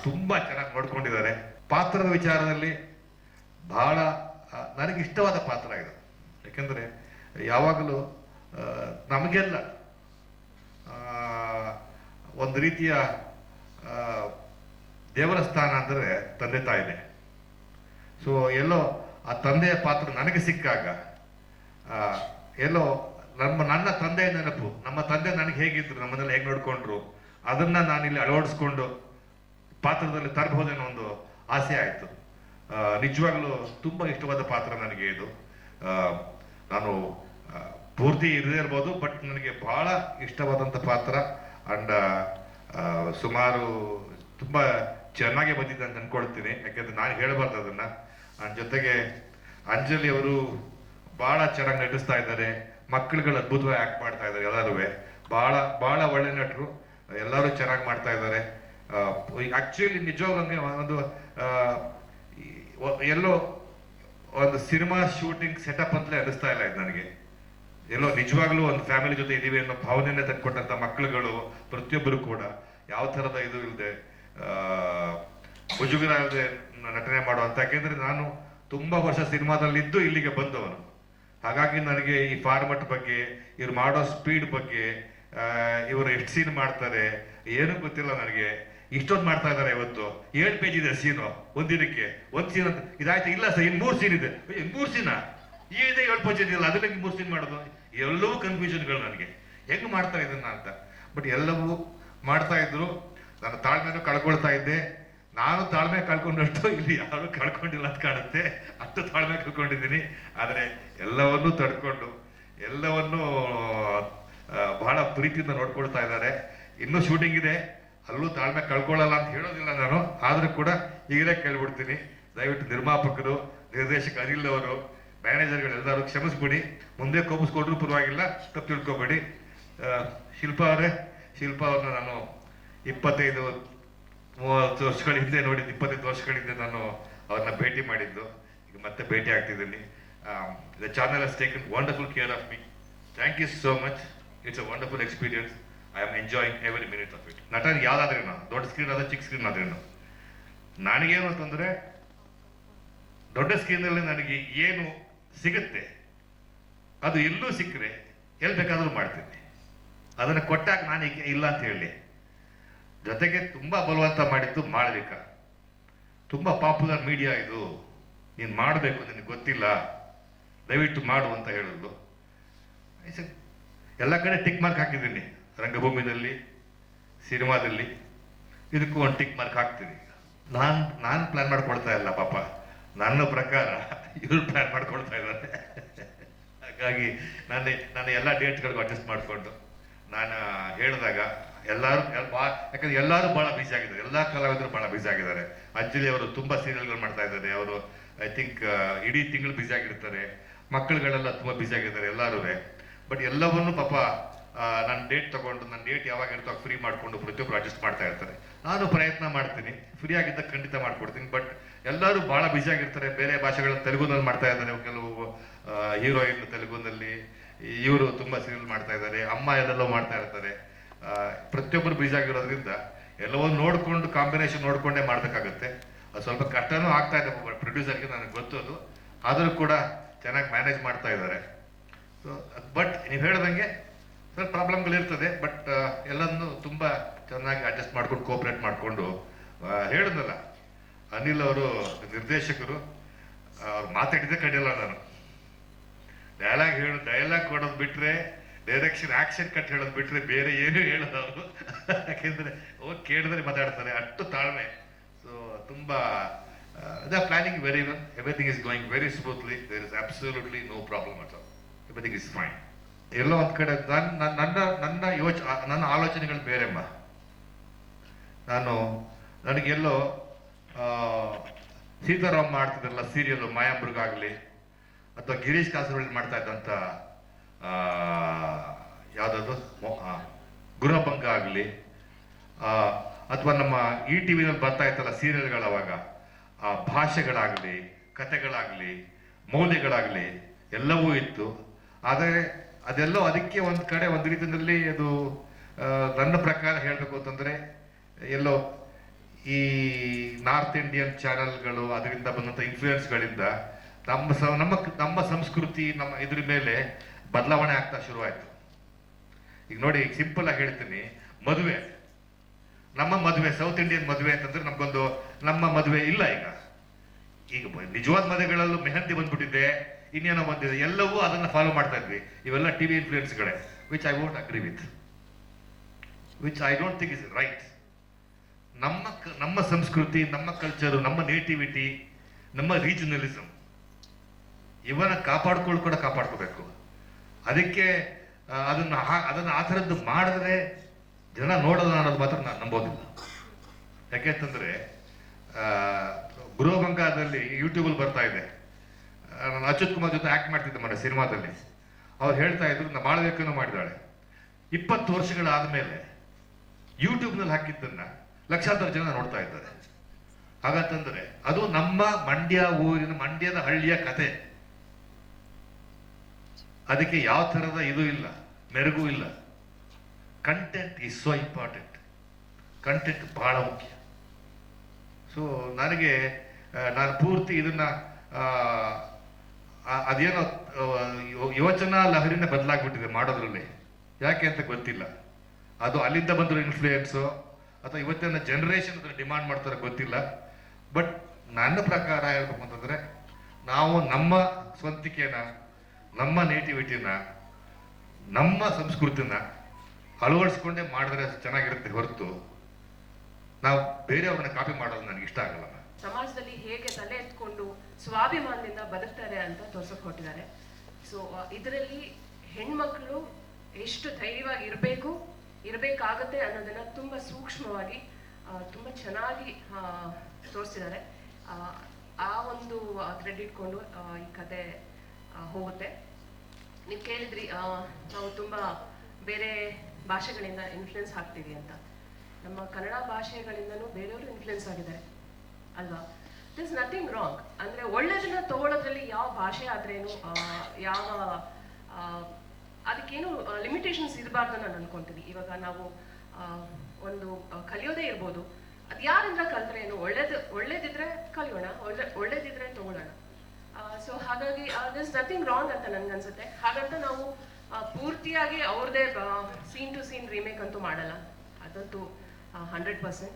ತುಂಬ ಚೆನ್ನಾಗಿ ನೋಡ್ಕೊಂಡಿದ್ದಾರೆ. ಪಾತ್ರದ ವಿಚಾರದಲ್ಲಿ ಬಹಳ ನನಗೆ ಇಷ್ಟವಾದ ಪಾತ್ರ ಇದು. ಯಾಕೆಂದರೆ ಯಾವಾಗಲೂ ನಮಗೆಲ್ಲ ಒಂದು ರೀತಿಯ ದೇವರ ಸ್ಥಾನ ಅಂದರೆ ತಂದೆ ತಾಯಿನೇ. ಸೊ ಎಲ್ಲೋ ಆ ತಂದೆಯ ಪಾತ್ರ ನನಗೆ ಸಿಕ್ಕಾಗ ಎಲ್ಲೋ ನನ್ನ ತಂದೆಯ ನೆನಪು, ನಮ್ಮ ತಂದೆ ನನಗೆ ಹೇಗಿದ್ರು, ನಮ್ಮನ್ನೆಲ್ಲ ಹೇಗೆ ನೋಡ್ಕೊಂಡ್ರು, ಅದನ್ನ ನಾನಿಲ್ಲಿ ಅಳವಡಿಸ್ಕೊಂಡು ಪಾತ್ರದಲ್ಲಿ ತರಬಹುದೇನೋ ಒಂದು ಆಸೆ ಆಯಿತು. ನಿಜವಾಗ್ಲೂ ತುಂಬ ಇಷ್ಟವಾದ ಪಾತ್ರ ನನಗೆ ಇದು. ನಾನು ಪೂರ್ತಿ ಇರದೇ ಇರ್ಬೋದು, ಬಟ್ ನನಗೆ ಬಹಳ ಇಷ್ಟವಾದಂಥ ಪಾತ್ರ. ಅಂಡ್ ಸುಮಾರು ತುಂಬ ಚೆನ್ನಾಗೇ ಬಂದಿದೆ ಅಂತ ಅನ್ಕೊಳ್ತೀನಿ. ಯಾಕೆಂದ್ರೆ ನಾನು ಹೇಳಬಾರ್ದು ಅದನ್ನ. ಜೊತೆಗೆ ಅಂಜಲಿ ಅವರು ಬಹಳ ಚೆನ್ನಾಗಿ ನಟಿಸ್ತಾ ಇದ್ದಾರೆ. ಮಕ್ಕಳುಗಳು ಅದ್ಭುತವಾಗಿ ಆಕ್ಟ್ ಮಾಡ್ತಾ ಇದ್ದಾರೆ. ಎಲ್ಲರೂ ಬಹಳ ಒಳ್ಳೆ ನಟರು, ಎಲ್ಲರೂ ಚೆನ್ನಾಗಿ ಮಾಡ್ತಾ ಇದ್ದಾರೆ. ಆಕ್ಚುಲಿ ನಿಜವಾಗ್ಲೂ ಒಂದು ಎಲ್ಲೋ ಒಂದು ಸಿನಿಮಾ ಶೂಟಿಂಗ್ ಸೆಟಪ್ ಅಂತಲೇ ಅನಿಸ್ತಾ ಇಲ್ಲ ಇದು ನನಗೆ. ಎಲ್ಲೋ ನಿಜವಾಗ್ಲೂ ಒಂದು ಫ್ಯಾಮಿಲಿ ಜೊತೆ ಇದೀವಿ ಅನ್ನೋ ಭಾವನೆಯನ್ನೇ ತಂದ್ಕೊಟ್ಟಂತ ಮಕ್ಕಳುಗಳು ಪ್ರತಿಯೊಬ್ಬರು ಕೂಡ ಯಾವ ಥರದ ಇದು ಇಲ್ಲದೆ ಮುಜುಗರ ಇಲ್ಲದೆ ನಟನೆ ಮಾಡುವಂತ. ಯಾಕೆಂದ್ರೆ ನಾನು ತುಂಬಾ ವರ್ಷ ಸಿನಿಮಾದಲ್ಲಿದ್ದು ಇಲ್ಲಿಗೆ ಬಂದವನು. ಹಾಗಾಗಿ ನನಗೆ ಈ ಫಾರ್ಮೆಟ್ ಬಗ್ಗೆ, ಇವ್ರು ಮಾಡೋ ಸ್ಪೀಡ್ ಬಗ್ಗೆ, ಇವರು ಎಷ್ಟು ಸೀನ್ ಮಾಡ್ತಾರೆ ಏನೂ ಗೊತ್ತಿಲ್ಲ ನನಗೆ. ಇಷ್ಟೊಂದು ಮಾಡ್ತಾ ಇದ್ದಾರೆ. ಇವತ್ತು 7 ಪೇಜ್ ಇದೆ ಸೀನು ಒಂದಿನಕ್ಕೆ. ಒಂದು ಸೀನ್ ಅಂತ ಇದಾಯ್ತು, ಇಲ್ಲ ಸರ್ ಇನ್ನು 3 ಸೀನ್ ಇದೆ. 3 ಸೀನಾ ಇದೆ, 7 ಪೇಜ್ ಇದೆಯಲ್ಲ, ಅದಕ್ಕೆ 3 ಸೀನ್ ಮಾಡೋದು. ಎಲ್ಲವೂ ಕನ್ಫ್ಯೂಷನ್ಗಳು ನನಗೆ, ಹೆಂಗ್ ಮಾಡ್ತಾರೆ ಇದನ್ನ ಅಂತ. ಬಟ್ ಎಲ್ಲವೂ ಮಾಡ್ತಾ ಇದ್ರು. ನಾನು ತಾಳ್ಮೆನೂ ಕಳ್ಕೊಳ್ತಾ ಇದ್ದೆ. ನಾನು ತಾಳ್ಮೆ ಕಳ್ಕೊಂಡಷ್ಟು ಇಲ್ಲಿ ಯಾರು ಕಳ್ಕೊಂಡಿಲ್ಲ ಅಂತ ಕಾಣುತ್ತೆ. ಅಷ್ಟು ತಾಳ್ಮೆ ಕಳ್ಕೊಂಡಿದ್ದೀನಿ. ಆದರೆ ಎಲ್ಲವನ್ನೂ ತಡ್ಕೊಂಡು ಎಲ್ಲವನ್ನೂ ಬಹಳ ಪ್ರೀತಿಯಿಂದ ನೋಡ್ಕೊಳ್ತಾ ಇದ್ದಾರೆ. ಇನ್ನೂ ಶೂಟಿಂಗ್ ಇದೆ, ಅಲ್ಲೂ ತಾಳ್ಮೆ ಕಳ್ಕೊಳ್ಳಲ್ಲ ಅಂತ ಹೇಳೋದಿಲ್ಲ ನಾನು. ಆದರೂ ಕೂಡ ಈಗಲೇ ಕೇಳ್ಬಿಡ್ತೀನಿ, ದಯವಿಟ್ಟು ನಿರ್ಮಾಪಕರು, ನಿರ್ದೇಶಕ ಅನಿಲ್ ಅವರು, ಮ್ಯಾನೇಜರ್ಗಳೆಲ್ಲರೂ ಕ್ಷಮಿಸ್ಬಿಡಿ. ಮುಂದೆ ಕೋಪಿಸ್ಕೊಂಡ್ರೂ ಪರವಾಗಿಲ್ಲ, ತಪ್ಪು ತಿಳ್ಕೊಬೇಡಿ. ಶಿಲ್ಪಾ ಅವ್ರನ್ನ ನಾನು 25-30 ವರ್ಷಗಳ ಹಿಂದೆ ನೋಡಿದ್ದು. 25 ವರ್ಷಗಳ ಹಿಂದೆ ನಾನು ಅವ್ರನ್ನ ಭೇಟಿ ಮಾಡಿದ್ದು. ಈಗ ಮತ್ತೆ ಭೇಟಿ ಆಗ್ತಿದ್ದೀನಿ. The channel has taken wonderful care of me. Thank you so much. It's a wonderful experience. I am enjoying every minute of it. ನಟನಿಗೆ ಯಾವ್ದಾದ್ರೇನು, ದೊಡ್ಡ ಸ್ಕ್ರೀನ್ ಆದ್ರೆ ಚಿಕ್ಕ ಸ್ಕ್ರೀನ್ ಆದ್ರೇನು, ನನಗೇನು ಅಂತಂದ್ರೆ ದೊಡ್ಡ ಸ್ಕ್ರೀನಲ್ಲಿ ನನಗೆ ಏನು ಸಿಗುತ್ತೆ ಅದು ಎಲ್ಲೂ ಸಿಕ್ಕರೆ ಎಲ್ಲಿ ಬೇಕಾದ್ರೂ ಮಾಡ್ತೀನಿ. ಅದನ್ನು ಕೊಟ್ಟಾಗ ನಾನು ಈಗ ಇಲ್ಲ ಅಂತ ಹೇಳಿ. ಜೊತೆಗೆ ತುಂಬಾ ಬಲವಂತ ಮಾಡಿದ್ದು ಮಾಳವಿಕ. ತುಂಬಾ ಪಾಪ್ಯುಲರ್ ಮೀಡಿಯಾ ಇದು, ನೀನು ಮಾಡಬೇಕು, ನಿನಗೆ ಗೊತ್ತಿಲ್ಲ, ದಯವಿಟ್ಟು ಮಾಡು ಅಂತ ಹೇಳಿದ್ರು. ಎಲ್ಲ ಕಡೆ ಟಿಕ್ ಮಾರ್ಕ್ ಹಾಕಿದ್ದೀನಿ, ರಂಗಭೂಮಿನಲ್ಲಿ, ಸಿನಿಮಾದಲ್ಲಿ, ಇದಕ್ಕೂ ಒಂದು ಟಿಕ್ ಮಾರ್ಕ್ ಹಾಕ್ತೀನಿ. ನಾನು ಪ್ಲಾನ್ ಮಾಡ್ಕೊಳ್ತಾ ಇಲ್ಲ ಪಾಪ, ನನ್ನ ಪ್ರಕಾರ ಇವ್ರು ಪ್ಲಾನ್ ಮಾಡ್ಕೊಳ್ತಾ ಇದ್ದಾರೆ. ಹಾಗಾಗಿ ನಾನು ಎಲ್ಲ ಡೇಟ್ಗಳಿಗೂ ಅಡ್ಜಸ್ಟ್ ಮಾಡಿಕೊಂಡು ನಾನು ಹೇಳಿದಾಗ ಯಾಕಂದ್ರೆ ಎಲ್ಲರೂ ಬಹಳ ಬ್ಯುಸಿ ಆಗಿದ್ದಾರೆ, ಎಲ್ಲ ಕಲಾವಿದರು ಬಹಳ ಬ್ಯುಸಿ ಆಗಿದ್ದಾರೆ. ಅಂಜಲಿ ಅವರು ತುಂಬಾ ಸೀರಿಯಲ್ಗಳು ಮಾಡ್ತಾ ಇದ್ದಾರೆ, ಅವರು ಐ ಥಿಂಕ್ ಇಡೀ ತಿಂಗಳು ಬ್ಯುಸಿ ಆಗಿರ್ತಾರೆ, ಮಕ್ಕಳುಗಳೆಲ್ಲ ತುಂಬಾ ಬ್ಯುಸಿ ಆಗಿದ್ದಾರೆ ಎಲ್ಲರೂ. ಬಟ್ ಎಲ್ಲವನ್ನೂ ಪಾಪ ನಾನು ಡೇಟ್ ತಗೊಂಡು ನನ್ನ ಡೇಟ್ ಯಾವಾಗ ಇರ್ತೋ ಫ್ರೀ ಮಾಡಿಕೊಂಡು ಪ್ರತಿಯೊಬ್ಬರು ಅಡ್ಜಸ್ಟ್ ಮಾಡ್ತಾ ಇರ್ತಾರೆ. ನಾನು ಪ್ರಯತ್ನ ಮಾಡ್ತೀನಿ, ಫ್ರೀ ಆಗಿದ್ದಾಗ ಖಂಡಿತ ಮಾಡ್ಕೊಡ್ತೀನಿ. ಬಟ್ ಎಲ್ಲರೂ ಬಹಳ ಬ್ಯುಸಿ ಆಗಿರ್ತಾರೆ, ಬೇರೆ ಭಾಷೆಗಳ ತೆಲುಗುನಲ್ಲಿ ಮಾಡ್ತಾ ಇದ್ದಾರೆ, ಕೆಲವು ಹೀರೋಯಿನ್ ತೆಲುಗುನಲ್ಲಿ, ಇವರು ತುಂಬಾ ಸೀರಿಯಲ್ ಮಾಡ್ತಾ ಇದ್ದಾರೆ, ಅಮ್ಮ ಎಲ್ಲೆಲ್ಲೋ ಮಾಡ್ತಾ ಇರ್ತಾರೆ. ಪ್ರತಿಯೊಬ್ಬರು ಬ್ಯುಸಿ ಆಗಿರೋದ್ರಿಂದ ಎಲ್ಲವನ್ನೂ ನೋಡ್ಕೊಂಡು ಕಾಂಬಿನೇಷನ್ ನೋಡ್ಕೊಂಡೇ ಮಾಡ್ಬೇಕಾಗತ್ತೆ. ಅದು ಸ್ವಲ್ಪ ಕಷ್ಟನೂ ಆಗ್ತಾ ಇದೆ ಪ್ರೊಡ್ಯೂಸರ್ಗೆ, ನನಗೆ ಗೊತ್ತದು. ಆದರೂ ಕೂಡ ಚೆನ್ನಾಗಿ ಮ್ಯಾನೇಜ್ ಮಾಡ್ತಾ ಇದ್ದಾರೆ. ಸೊ ಬಟ್ ನೀವು ಹೇಳ್ದಂಗೆ ಸ್ವಲ್ಪ ಪ್ರಾಬ್ಲಮ್ಗಳಿರ್ತದೆ, ಬಟ್ ಎಲ್ಲನೂ ತುಂಬ ಚೆನ್ನಾಗಿ ಅಡ್ಜಸ್ಟ್ ಮಾಡ್ಕೊಂಡು ಕೋಆಪ್ರೇಟ್ ಮಾಡಿಕೊಂಡು ಹೇಳಿದ್ನಲ್ಲ, ಅನಿಲ್ ಅವರು ನಿರ್ದೇಶಕರು, ಅವ್ರು ಮಾತಾಡಿದ್ದೇ ಕಡಿಯಲ್ಲ ನಾನು. ಡೈಲಾಗ್ ಕೊಡೋದು ಬಿಟ್ರೆ, ಡೈರೆಕ್ಷನ್ ಆಕ್ಷನ್ ಕಟ್ ಹೇಳೋದು ಬಿಟ್ರೆ ಬೇರೆ ಏನು ಹೇಳೋದು ಅವರು. ಯಾಕೆಂದ್ರೆ ಕೇಳಿದ್ರೆ ಮಾತಾಡ್ತಾರೆ, ಅಷ್ಟು ತಾಳ್ಮೆ. ಸೊ ತುಂಬಾ planning very well, everything is going very smoothly, there is absolutely no problem at all, everything is fine. ಎಲ್ಲೋ ಒಂದ್ ಕಡೆ ನನ್ನ ಆಲೋಚನೆಗಳು ಬೇರೆಮ್ಮ. ನನಗೆಲ್ಲೋ ಸೀತಾರಾಮ್ ಮಾಡ್ತಿದ್ರಲ್ಲ ಸೀರಿಯಲ್ ಮಾಯಾಮೃಗ ಆಗಲಿ, ಅಥವಾ ಗಿರೀಶ್ ಕಾಸರವಳ್ಳಿ ಮಾಡ್ತಾ ಇದ್ದಂಥ ಯಾವುದಾದ್ರು ಗುರಭಂಗ ಆಗಲಿ, ಅಥವಾ ನಮ್ಮ ಈ ಟಿವಿನಲ್ಲಿ ಬರ್ತಾ ಇತ್ತಲ್ಲ ಸೀರಿಯಲ್ಗಳು, ಅವಾಗ ಆ ಭಾಷೆಗಳಾಗಲಿ, ಕಥೆಗಳಾಗಲಿ, ಮೌಲ್ಯಗಳಾಗಲಿ ಎಲ್ಲವೂ ಇತ್ತು. ಆದರೆ ಅದೆಲ್ಲೋ ಅದಕ್ಕೆ ಒಂದು ಕಡೆ ಒಂದು ರೀತಿಯಲ್ಲಿ ಅದು ನನ್ನ ಪ್ರಕಾರ ಹೇಳಬೇಕು ಅಂತಂದ್ರೆ, ಎಲ್ಲೋ ಈ ನಾರ್ತ್ ಇಂಡಿಯನ್ ಚಾನೆಲ್ಗಳು ಅದರಿಂದ ಬಂದಂಥ ಇನ್ಫ್ಲೂಯೆನ್ಸ್ಗಳಿಂದ ನಮ್ಮ ಸಂಸ್ಕೃತಿ, ನಮ್ಮ ಇದ್ರ ಮೇಲೆ ಬದಲಾವಣೆ ಆಗ್ತಾ ಶುರುವಾಯಿತು. ಈಗ ನೋಡಿ, ಈಗ ಸಿಂಪಲ್ ಆಗಿ ಹೇಳ್ತೀನಿ, ನಮ್ಮ ಮದುವೆ ಸೌತ್ ಇಂಡಿಯನ್ ಮದುವೆ ಅಂತಂದ್ರೆ ನಮ್ಗೊಂದು, ನಮ್ಮ ಮದುವೆ ಇಲ್ಲ ಈಗ ನಿಜವಾದ ಮದುವೆಗಳಲ್ಲೂ ಮೆಹಂದಿ ಬಂದ್ಬಿಟ್ಟಿದೆ, ಇನ್ನೇನೋ ಬಂದಿದೆ, ಎಲ್ಲವೂ ಅದನ್ನ ಫಾಲೋ ಮಾಡ್ತಾ ಇದ್ವಿ. ಇವೆಲ್ಲ ಟಿವಿ ಇನ್ಫ್ಲೂಯೆನ್ಸ್ಗಳೇ, which I won't agree with, which I don't think is right. ನಮ್ಮ ಸಂಸ್ಕೃತಿ, ನಮ್ಮ ಕಲ್ಚರು, ನಮ್ಮ ನೇಟಿವಿಟಿ, ನಮ್ಮ ರೀಜನಲಿಸಮ್ ಇವನ್ನ ಕಾಪಾಡ್ಕೋಬೇಕು. ಅದಕ್ಕೆ ಅದನ್ನ ಆ ಥರದ್ದು ಮಾಡಿದ್ರೆ ಜನ ನೋಡೋದು ಅನ್ನೋದು ಮಾತ್ರ ನಾನು ನಂಬೋದಿಲ್ಲ. ಯಾಕೆಂತಂದ್ರೆ ಗೃಹಭಂಗದಲ್ಲಿ ಯೂಟ್ಯೂಬಲ್ಲಿ ಬರ್ತಾ ಇದೆ, ನಾನು ಅಚ್ಯುತ್ ಕುಮಾರ್ ಜೊತೆ ಆಕ್ಟ್ ಮಾಡ್ತಿದ್ದೆ ಮೊನ್ನೆ ಸಿನಿಮಾದಲ್ಲಿ. ಅವ್ರು ಹೇಳ್ತಾ ಇದ್ರು, ನಾ ಬಾಳ್ಬೇಕನ್ನು ಮಾಡಿದಾಳೆ, 20 ವರ್ಷಗಳಾದ್ಮೇಲೆ ಯೂಟ್ಯೂಬ್ನಲ್ಲಿ ಹಾಕಿದ್ದನ್ನ ಲಕ್ಷಾಂತರ ಜನ ನೋಡ್ತಾ ಇದ್ದಾರೆ. ಹಾಗಂತಂದ್ರೆ ಅದು ನಮ್ಮ ಮಂಡ್ಯದ ಹಳ್ಳಿಯ ಕತೆ. ಅದಕ್ಕೆ ಯಾವ ಥರದ ಇದು ಇಲ್ಲ, ಮೆರುಗು ಇಲ್ಲ. Content is so important, content ಬಹಳ ಮುಖ್ಯ. ಸೊ ನಾನು ಪೂರ್ತಿ ಇದನ್ನ ಅದೇನೋ ಯೋಚನಾ ಲಹರಿನೇ ಬದಲಾಗ್ಬಿಟ್ಟಿದೆ ಮಾಡೋದ್ರಲ್ಲಿ. ಯಾಕೆ ಅಂತ ಗೊತ್ತಿಲ್ಲ, ಅದು ಅಲ್ಲಿಂದ ಬಂದಿರೋ ಇನ್ಫ್ಲೂಯೆನ್ಸು ಅಥವಾ ಇವತ್ತಿನ ಜನರೇಷನ್ ಅದನ್ನ ಡಿಮಾಂಡ್ ಮಾಡ್ತಾರೋ ಗೊತ್ತಿಲ್ಲ. ಬಟ್ ನನ್ನ ಪ್ರಕಾರ ಹೇಳ್ಬೇಕು ಅಂತಂದ್ರೆ, ನಾವು ನಮ್ಮ ಸ್ವಂತಿಕೆನ, ನಮ್ಮ ನೇಟಿವಿಟಿನ, ನಮ್ಮ ಸಂಸ್ಕೃತಿನ ಅಳವಡಿಸ್ಕೊಂಡೇ ಮಾಡಿದ್ರೆ ಚೆನ್ನಾಗಿರುತ್ತೆ ಹೊರತು ನಾವು ಬೇರೆಯವ್ರನ್ನ ಕಾಪಿ ಮಾಡೋದು ನನಗೆ ಇಷ್ಟ ಆಗಲ್ಲ. ಸಮಾಜದಲ್ಲಿ ಹೇಗೆ ತಲೆ ಎತ್ಕೊಂಡು ಸ್ವಾಭಿಮಾನದಿಂದ ಬದುಕ್ತಾರೆ ಅಂತ ತೋರ್ಸಕ್ ಹೊಟ್ಟಿದ್ದಾರೆ. ಸೊ ಇದರಲ್ಲಿ ಹೆಣ್ಮಕ್ಳು ಎಷ್ಟು ಧೈರ್ಯವಾಗಿ ಇರಬೇಕಾಗತ್ತೆ ಅನ್ನೋದನ್ನ ತುಂಬಾ ಸೂಕ್ಷ್ಮವಾಗಿ ತುಂಬಾ ಚೆನ್ನಾಗಿ ತೋರಿಸಿದ್ದಾರೆ. ಆ ಒಂದು ಥ್ರೆಡ್ ಇಟ್ಕೊಂಡು ಈ ಕತೆ ಹೋಗುತ್ತೆ. ನೀವು ಕೇಳಿದ್ರಿ, ನಾವು ತುಂಬಾ ಬೇರೆ ಭಾಷೆಗಳಿಂದ ಇನ್ಫ್ಲುಯೆನ್ಸ್ ಆಗ್ತೀವಿ ಅಂತ. ನಮ್ಮ ಕನ್ನಡ ಭಾಷೆಗಳಿಂದನೂ ಬೇರೆಯವರು ಇನ್ಫ್ಲುಯೆನ್ಸ್ ಆಗಿದ್ದಾರೆ ಅಲ್ವಾ? This is nothing wrong. ಅಂದ್ರೆ ಒಳ್ಳೆದನ್ನ ತಗೊಳ್ಳೋದ್ರಲ್ಲಿ ಯಾವ ಭಾಷೆ ಆದ್ರೇನು, ಯಾವ ಅದಕ್ಕೇನು ಲಿಮಿಟೇಷನ್ಸ್ ಇರಬಾರ್ದು ನಾನು ಅನ್ಕೊಂತೀನಿ. ಇವಾಗ ನಾವು ಒಂದು ಕಲಿಯೋದೇ ಇರ್ಬೋದು, ಅದು ಯಾರಿಂದ ಕಲ್ತ್ರೆ ಏನು, ಒಳ್ಳೇದಿದ್ರೆ ಕಲಿಯೋಣ, ಒಳ್ಳೇದಿದ್ರೆ ತಗೊಳ್ಳೋಣ. ಸೊ ಹಾಗಾಗಿ ದಿಸ್ ನಥಿಂಗ್ ರಾಂಗ್ ಅಂತ ನನ್ಗನ್ಸುತ್ತೆ. ಹಾಗಂತ ನಾವು ಪೂರ್ತಿಯಾಗಿ ಅವ್ರದ್ದೇ ಸೀನ್ ಟು ಸೀನ್ ರೀಮೇಕ್ ಅಂತೂ ಮಾಡಲ್ಲ, ಅದಂತೂ 100%.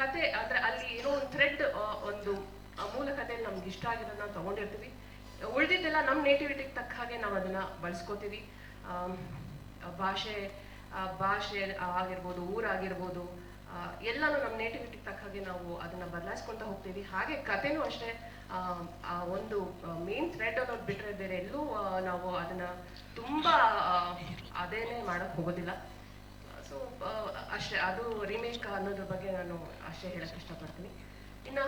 ಕತೆ ಅಂದ್ರೆ ಅಲ್ಲಿ ಏನೋ ಒಂದು ಥ್ರೆಡ್, ಒಂದು ಮೂಲ ಕಥೆಯಲ್ಲಿ ನಮ್ಗೆ ಇಷ್ಟ ಆಗಿರೋದು ನಾವು ತಗೊಂಡಿರ್ತೀವಿ. ಉಳಿದಿದ್ದೆಲ್ಲ ನಮ್ಮ ನೇಟಿವಿಟಿಗೆ ತಕ್ಕ ಹಾಗೆ ನಾವು ಅದನ್ನ ಬಳಸ್ಕೋತೀವಿ. ಭಾಷೆ ಆಗಿರ್ಬೋದು, ಊರಾಗಿರ್ಬೋದು, ಎಲ್ಲಾನು ನಮ್ಮ ನೇಟಿವಿಟಿಗೆ ತಕ್ಕ ಹಾಗೆ ನಾವು ಅದನ್ನ ಬದಲಾಯಿಸ್ಕೊಂತ ಹೋಗ್ತೀವಿ. ಹಾಗೆ ಕಥೆನೂ ಅಷ್ಟೇ, ಆ ಒಂದು ಮೇನ್ ಥ್ರೆಡ್ ಅನ್ನೋದು ಬಿಟ್ರೆ ಬೇರೆ ಎಲ್ಲೂ ನಾವು ಅದನ್ನ ತುಂಬಾ ಅದೇನೇ ಮಾಡಕ್ ಹೋಗೋದಿಲ್ಲ. ಸೊ ಅಷ್ಟೇ, ಅದು ರೀಮೇಕ್ ಅನ್ನೋದ್ರ ಬಗ್ಗೆ ನಾನು ಅಷ್ಟೇ ಹೇಳಕ್ ಇಷ್ಟಪಡ್ತೀನಿ. ಇನ್ನು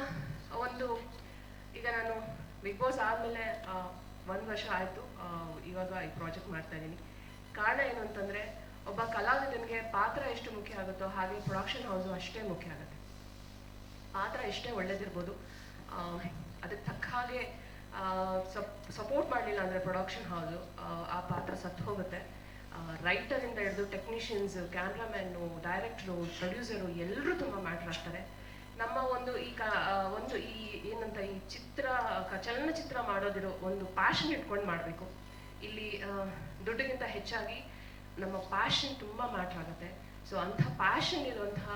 ಈಗ ನಾನು ಬಿಗ್ ಬಾಸ್ ಆದಮೇಲೆ 1 ವರ್ಷ ಆಯಿತು, ಇವಾಗ ಈ ಪ್ರಾಜೆಕ್ಟ್ ಮಾಡ್ತಾ ಇದ್ದೀನಿ. ಕಾರಣ ಏನು ಅಂತಂದರೆ, ಒಬ್ಬ ಕಲಾವಿದನಿಗೆ ಪಾತ್ರ ಎಷ್ಟು ಮುಖ್ಯ ಆಗುತ್ತೋ ಹಾಗೆ ಪ್ರೊಡಕ್ಷನ್ ಹೌಸು ಅಷ್ಟೇ ಮುಖ್ಯ ಆಗುತ್ತೆ. ಪಾತ್ರ ಎಷ್ಟೇ ಒಳ್ಳೇದಿರ್ಬೋದು, ಅದಕ್ಕೆ ತಕ್ಕ ಹಾಗೆ ಸಪೋರ್ಟ್ ಮಾಡಲಿಲ್ಲ ಅಂದರೆ ಪ್ರೊಡಕ್ಷನ್ ಹೌಸು, ಆ ಪಾತ್ರ ಸತ್ತು ಹೋಗುತ್ತೆ. ರೈಟರಿಂದ ಹಿಡಿದು ಟೆಕ್ನಿಷಿಯನ್ಸ್, ಕ್ಯಾಮ್ರಾಮ್ಯಾನು, ಡೈರೆಕ್ಟ್ರು, ಪ್ರೊಡ್ಯೂಸರು ಎಲ್ಲರೂ ತುಂಬ ಮ್ಯಾಟ್ರ್ ಆಗ್ತಾರೆ. ನಮ್ಮ ಒಂದು ಏನಂತ ಈ ಚಲನಚಿತ್ರ ಮಾಡೋದಿರೋ ಒಂದು ಪ್ಯಾಷನ್ ಇಟ್ಕೊಂಡು ಮಾಡಬೇಕು. ಇಲ್ಲಿ ದುಡ್ಡಿಗಿಂತ ಹೆಚ್ಚಾಗಿ ನಮ್ಮ ಪ್ಯಾಷನ್ ತುಂಬ ಮ್ಯಾಟ್ರ್ ಆಗುತ್ತೆ. ಸೊ ಅಂಥ ಪ್ಯಾಷನ್ ಇರುವಂತಹ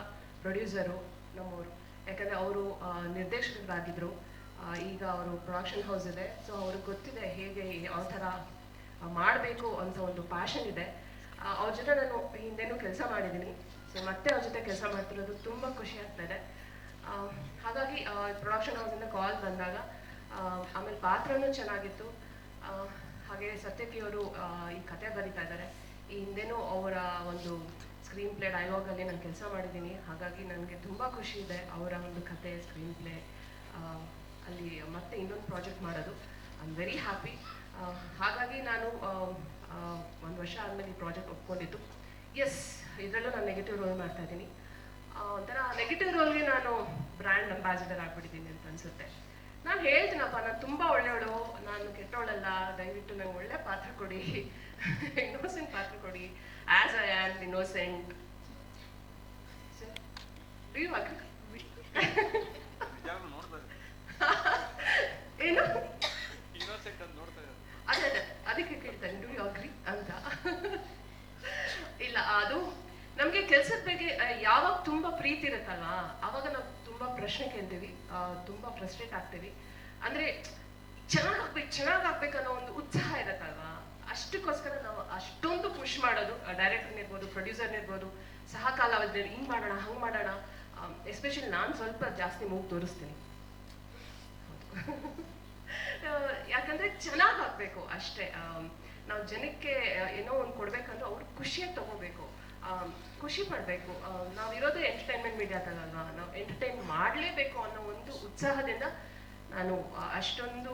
ಪ್ರೊಡ್ಯೂಸರು ನಮ್ಮವರು, ಯಾಕಂದರೆ ಅವರು ನಿರ್ದೇಶಕರಾಗಿದ್ದರು, ಈಗ ಅವರು ಪ್ರೊಡಕ್ಷನ್ ಹೌಸ್ ಇದೆ. ಸೊ ಅವ್ರಿಗೆ ಗೊತ್ತಿದೆ ಹೇಗೆ ಯಾವ ಥರ ಮಾಡಬೇಕು ಅಂತ ಒಂದು ಪ್ಯಾಷನ್ ಇದೆ. ಅವ್ರ ಜೊತೆ ನಾನು ಹಿಂದೆನೂ ಕೆಲಸ ಮಾಡಿದ್ದೀನಿ. ಸೊ ಮತ್ತೆ ಅವ್ರ ಜೊತೆ ಕೆಲಸ ಮಾಡ್ತಿರೋದು ತುಂಬ ಖುಷಿ ಆಗ್ತಾ ಇದೆ. ಹಾಗಾಗಿ ಪ್ರೊಡಕ್ಷನ್ ಹೌಸಿಂದ ಕಾಲ್ ಬಂದಾಗ, ಆಮೇಲೆ ಪಾತ್ರನೂ ಚೆನ್ನಾಗಿತ್ತು. ಹಾಗೆ ಸತ್ಯಕಿ ಅವರು ಈ ಕತೆ ಬರೀತಾ ಇದ್ದಾರೆ. ಈ ಹಿಂದೆನೂ ಅವರ ಒಂದು ಸ್ಕ್ರೀನ್ ಪ್ಲೇ ಡೈಲಾಗಲ್ಲಿ ನಾನು ಕೆಲಸ ಮಾಡಿದ್ದೀನಿ. ಹಾಗಾಗಿ ನನಗೆ ತುಂಬ ಖುಷಿ ಇದೆ ಅವರ ಒಂದು ಕತೆ, ಸ್ಕ್ರೀನ್ ಪ್ಲೇ ಅಲ್ಲಿ ಮತ್ತೆ ಇನ್ನೊಂದು ಪ್ರಾಜೆಕ್ಟ್ ಮಾಡೋದು. I am very happy. ಹಾಗಾಗಿ ನಾನು 1 ವರ್ಷ ಆದಮೇಲೆ ಈ ಪ್ರಾಜೆಕ್ಟ್ ಒಪ್ಕೊಂಡಿದ್ದು. ಎಸ್, ಇದರಲ್ಲೂ ನಾನು ನೆಗೆಟಿವ್ ರೋಲ್ ಮಾಡ್ತಾ ಇದ್ದೀನಿ. ಒಂಥರ ನೆಗೆಟಿವ್ ರೋಲ್ಗೆ ನಾನು ಬ್ರ್ಯಾಂಡ್ ಅಂಬಾಸಿಡರ್ ಆಗ್ಬಿಟ್ಟಿದ್ದೀನಿ ಅಂತ ಅನ್ಸುತ್ತೆ. ನಾನು ಹೇಳ್ತೀನಪ್ಪ, ನಾನು ತುಂಬ ಒಳ್ಳೆಯವಳು, ನಾನು ಕೆಟ್ಟವಳಲ್ಲ, ದಯವಿಟ್ಟು ನಂಗೆ ಒಳ್ಳೆ ಪಾತ್ರ ಕೊಡಿ, ಇನ್ನೋಸೆಂಟ್ ಪಾತ್ರ ಕೊಡಿ, ಆಸ್ ಐ ಆಮ್ ಇನ್ನೋಸೆಂಟ್. ಏನು ಅದೇ ಅದಕ್ಕೆ ಕೇಳ್ತಾನೆ, ಡು ಯು ಅಗ್ರಿ ಅಂತ. ಇಲ್ಲ, ಅದು ನಮಗೆ ಕೆಲಸದ ಬಗ್ಗೆ ಯಾವಾಗ ತುಂಬಾ ಪ್ರೀತಿ ಇರುತ್ತಲ್ವಾ, ಅವಾಗ ನಾವು ತುಂಬಾ ಪ್ರಶ್ನೆ ಕೇಳ್ತೀವಿ, ತುಂಬಾ ಫ್ರಸ್ಟ್ರೇಟ್ ಆಗ್ತೀವಿ. ಅಂದ್ರೆ ಚೆನ್ನಾಗಾಗ್ಬೇಕು ಅನ್ನೋ ಒಂದು ಉತ್ಸಾಹ ಇರುತ್ತಲ್ವಾ, ಅಷ್ಟಕ್ಕೋಸ್ಕರ ನಾವು ಅಷ್ಟೊಂದು ಪುಷ್ ಮಾಡೋದು. ಡೈರೆಕ್ಟರ್ ಇರ್ಬೋದು, ಪ್ರೊಡ್ಯೂಸರ್ ಇರ್ಬೋದು, ಸಹ ಕಲಾವಿದರು ಹಿಂಗ್ ಮಾಡೋಣ ಹಂಗ್ ಮಾಡೋಣ. ಎಸ್ಪೆಷಲಿ ನಾನು ಸ್ವಲ್ಪ ಜಾಸ್ತಿ ಮೂಗು ತೋರಿಸ್ತೀನಿ, ಯಾಕಂದ್ರೆ ಚೆನ್ನಾಗಾಗ್ಬೇಕು ಅಷ್ಟೇ. ನಾವು ಜನಕ್ಕೆ ಏನೋ ಒಂದು ಕೊಡ್ಬೇಕಂದ್ರೆ ಅವ್ರು ಖುಷಿಯಾಗಿ ತಗೋಬೇಕು, ಖುಷಿ ಪಡ್ಬೇಕು. ನಾವಿರೋದು ಎಂಟರ್ಟೈನ್ಮೆಂಟ್ ಮೀಡಿಯಾದಲ್ವಾ, ನಾವು ಎಂಟರ್ಟೈನ್ ಮಾಡಲೇಬೇಕು ಅನ್ನೋ ಒಂದು ಉತ್ಸಾಹದಿಂದ ನಾನು ಅಷ್ಟೊಂದು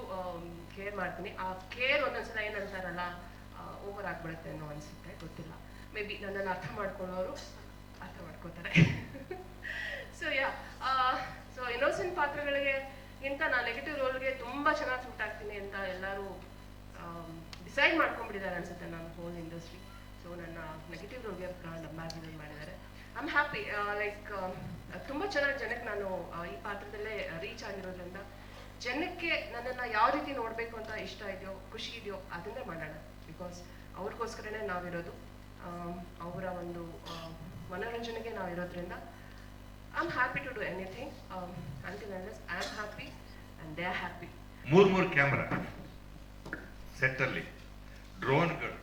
ಕೇರ್ ಮಾಡ್ತೀನಿ. ಆ ಕೇರ್ ಒಂದೊಂದ್ಸಲ ಏನಂತಾರಲ್ಲ, ಓವರ್ ಆಗ್ಬಿಡುತ್ತೆ ಅನ್ನೋ ಅನ್ಸುತ್ತೆ, ಗೊತ್ತಿಲ್ಲ. ಮೇ ಬಿ ನನ್ನನ್ನು ಅರ್ಥ ಮಾಡ್ಕೊಳ್ಳೋರು ಅರ್ಥ ಮಾಡ್ಕೋತಾರೆ. ಸೊ ಇನ್ನೋಸೆಂಟ್ ಪಾತ್ರಗಳಿಗೆ ಇಂಥ ನಾನು ನೆಗೆಟಿವ್ ರೋಲ್ಗೆ ತುಂಬ ಚೆನ್ನಾಗಿ ಸೂಟ್ ಆಗ್ತೀನಿ ಅಂತ ಎಲ್ಲರೂ ಡಿಸೈಡ್ ಮಾಡ್ಕೊಂಡ್ಬಿಟ್ಟಿದ್ದಾರೆ ಅನ್ಸುತ್ತೆ, ನಾನು ಹೋಲ್ ಇಂಡಸ್ಟ್ರಿ. ಸೊ ನನ್ನ ನೆಗೆಟಿವ್ ರೋಲ್ಗೆ ಬ್ರಾಂಡ್ ಅಂಬಾಸಿಡರ್ ಮಾಡಿದ್ದಾರೆ. I am happy. ಲೈಕ್ ತುಂಬ ಚೆನ್ನಾಗಿ ಜನಕ್ಕೆ ನಾನು ಈ ಪಾತ್ರದಲ್ಲೇ ರೀಚ್ ಆಗಿರೋದ್ರಿಂದ ಜನಕ್ಕೆ ನನ್ನನ್ನು ಯಾವ ರೀತಿ ನೋಡಬೇಕು ಅಂತ ಇಷ್ಟ ಇದೆಯೋ, ಖುಷಿ ಇದೆಯೋ ಅದನ್ನೇ ಮಾಡೋಣ. ಬಿಕಾಸ್ ಅವ್ರಿಗೋಸ್ಕರನೇ ನಾವಿರೋದು, ಅವರ ಒಂದು ಮನೋರಂಜನೆಗೆ ನಾವಿರೋದ್ರಿಂದ I am happy to do anything until unless I am happy and they are happy. 3 camera ಸೆಟ್ಟಲ್ಲಿ, ಡ್ರೋನ್ಗಳು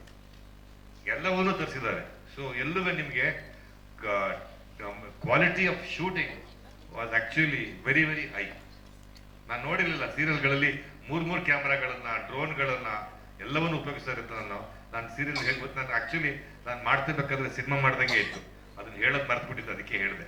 ಎಲ್ಲವನ್ನೂ ತರಿಸಿದ್ದಾರೆ. ಸೊ ಎಲ್ಲವೇ ನಿಮಗೆ quality of shooting was actually very very high. ನಾನು ನೋಡಿರಲಿಲ್ಲ ಸೀರಿಯಲ್ಗಳಲ್ಲಿ 3 ಕ್ಯಾಮ್ರಾಗಳನ್ನು, ಡ್ರೋನ್ಗಳನ್ನು ಎಲ್ಲವನ್ನು ಉಪಯೋಗಿಸ್ತಾ ನಾನು ಸೀರಿಯಲ್ ಹೇಳ್ಬೋದು. ನಾನು ಆ್ಯಕ್ಚುಲಿ ನಾನು ಮಾಡ್ತಿರ್ಬೇಕಾದ್ರೆ ಸಿನಿಮಾ ಮಾಡ್ದಂಗೆ ಇತ್ತು, ಅದನ್ನು ಹೇಳೋದು ಮರ್ತ್ಬಿಟ್ಟಿದ್ದು, ಅದಕ್ಕೆ ಹೇಳಿದೆ.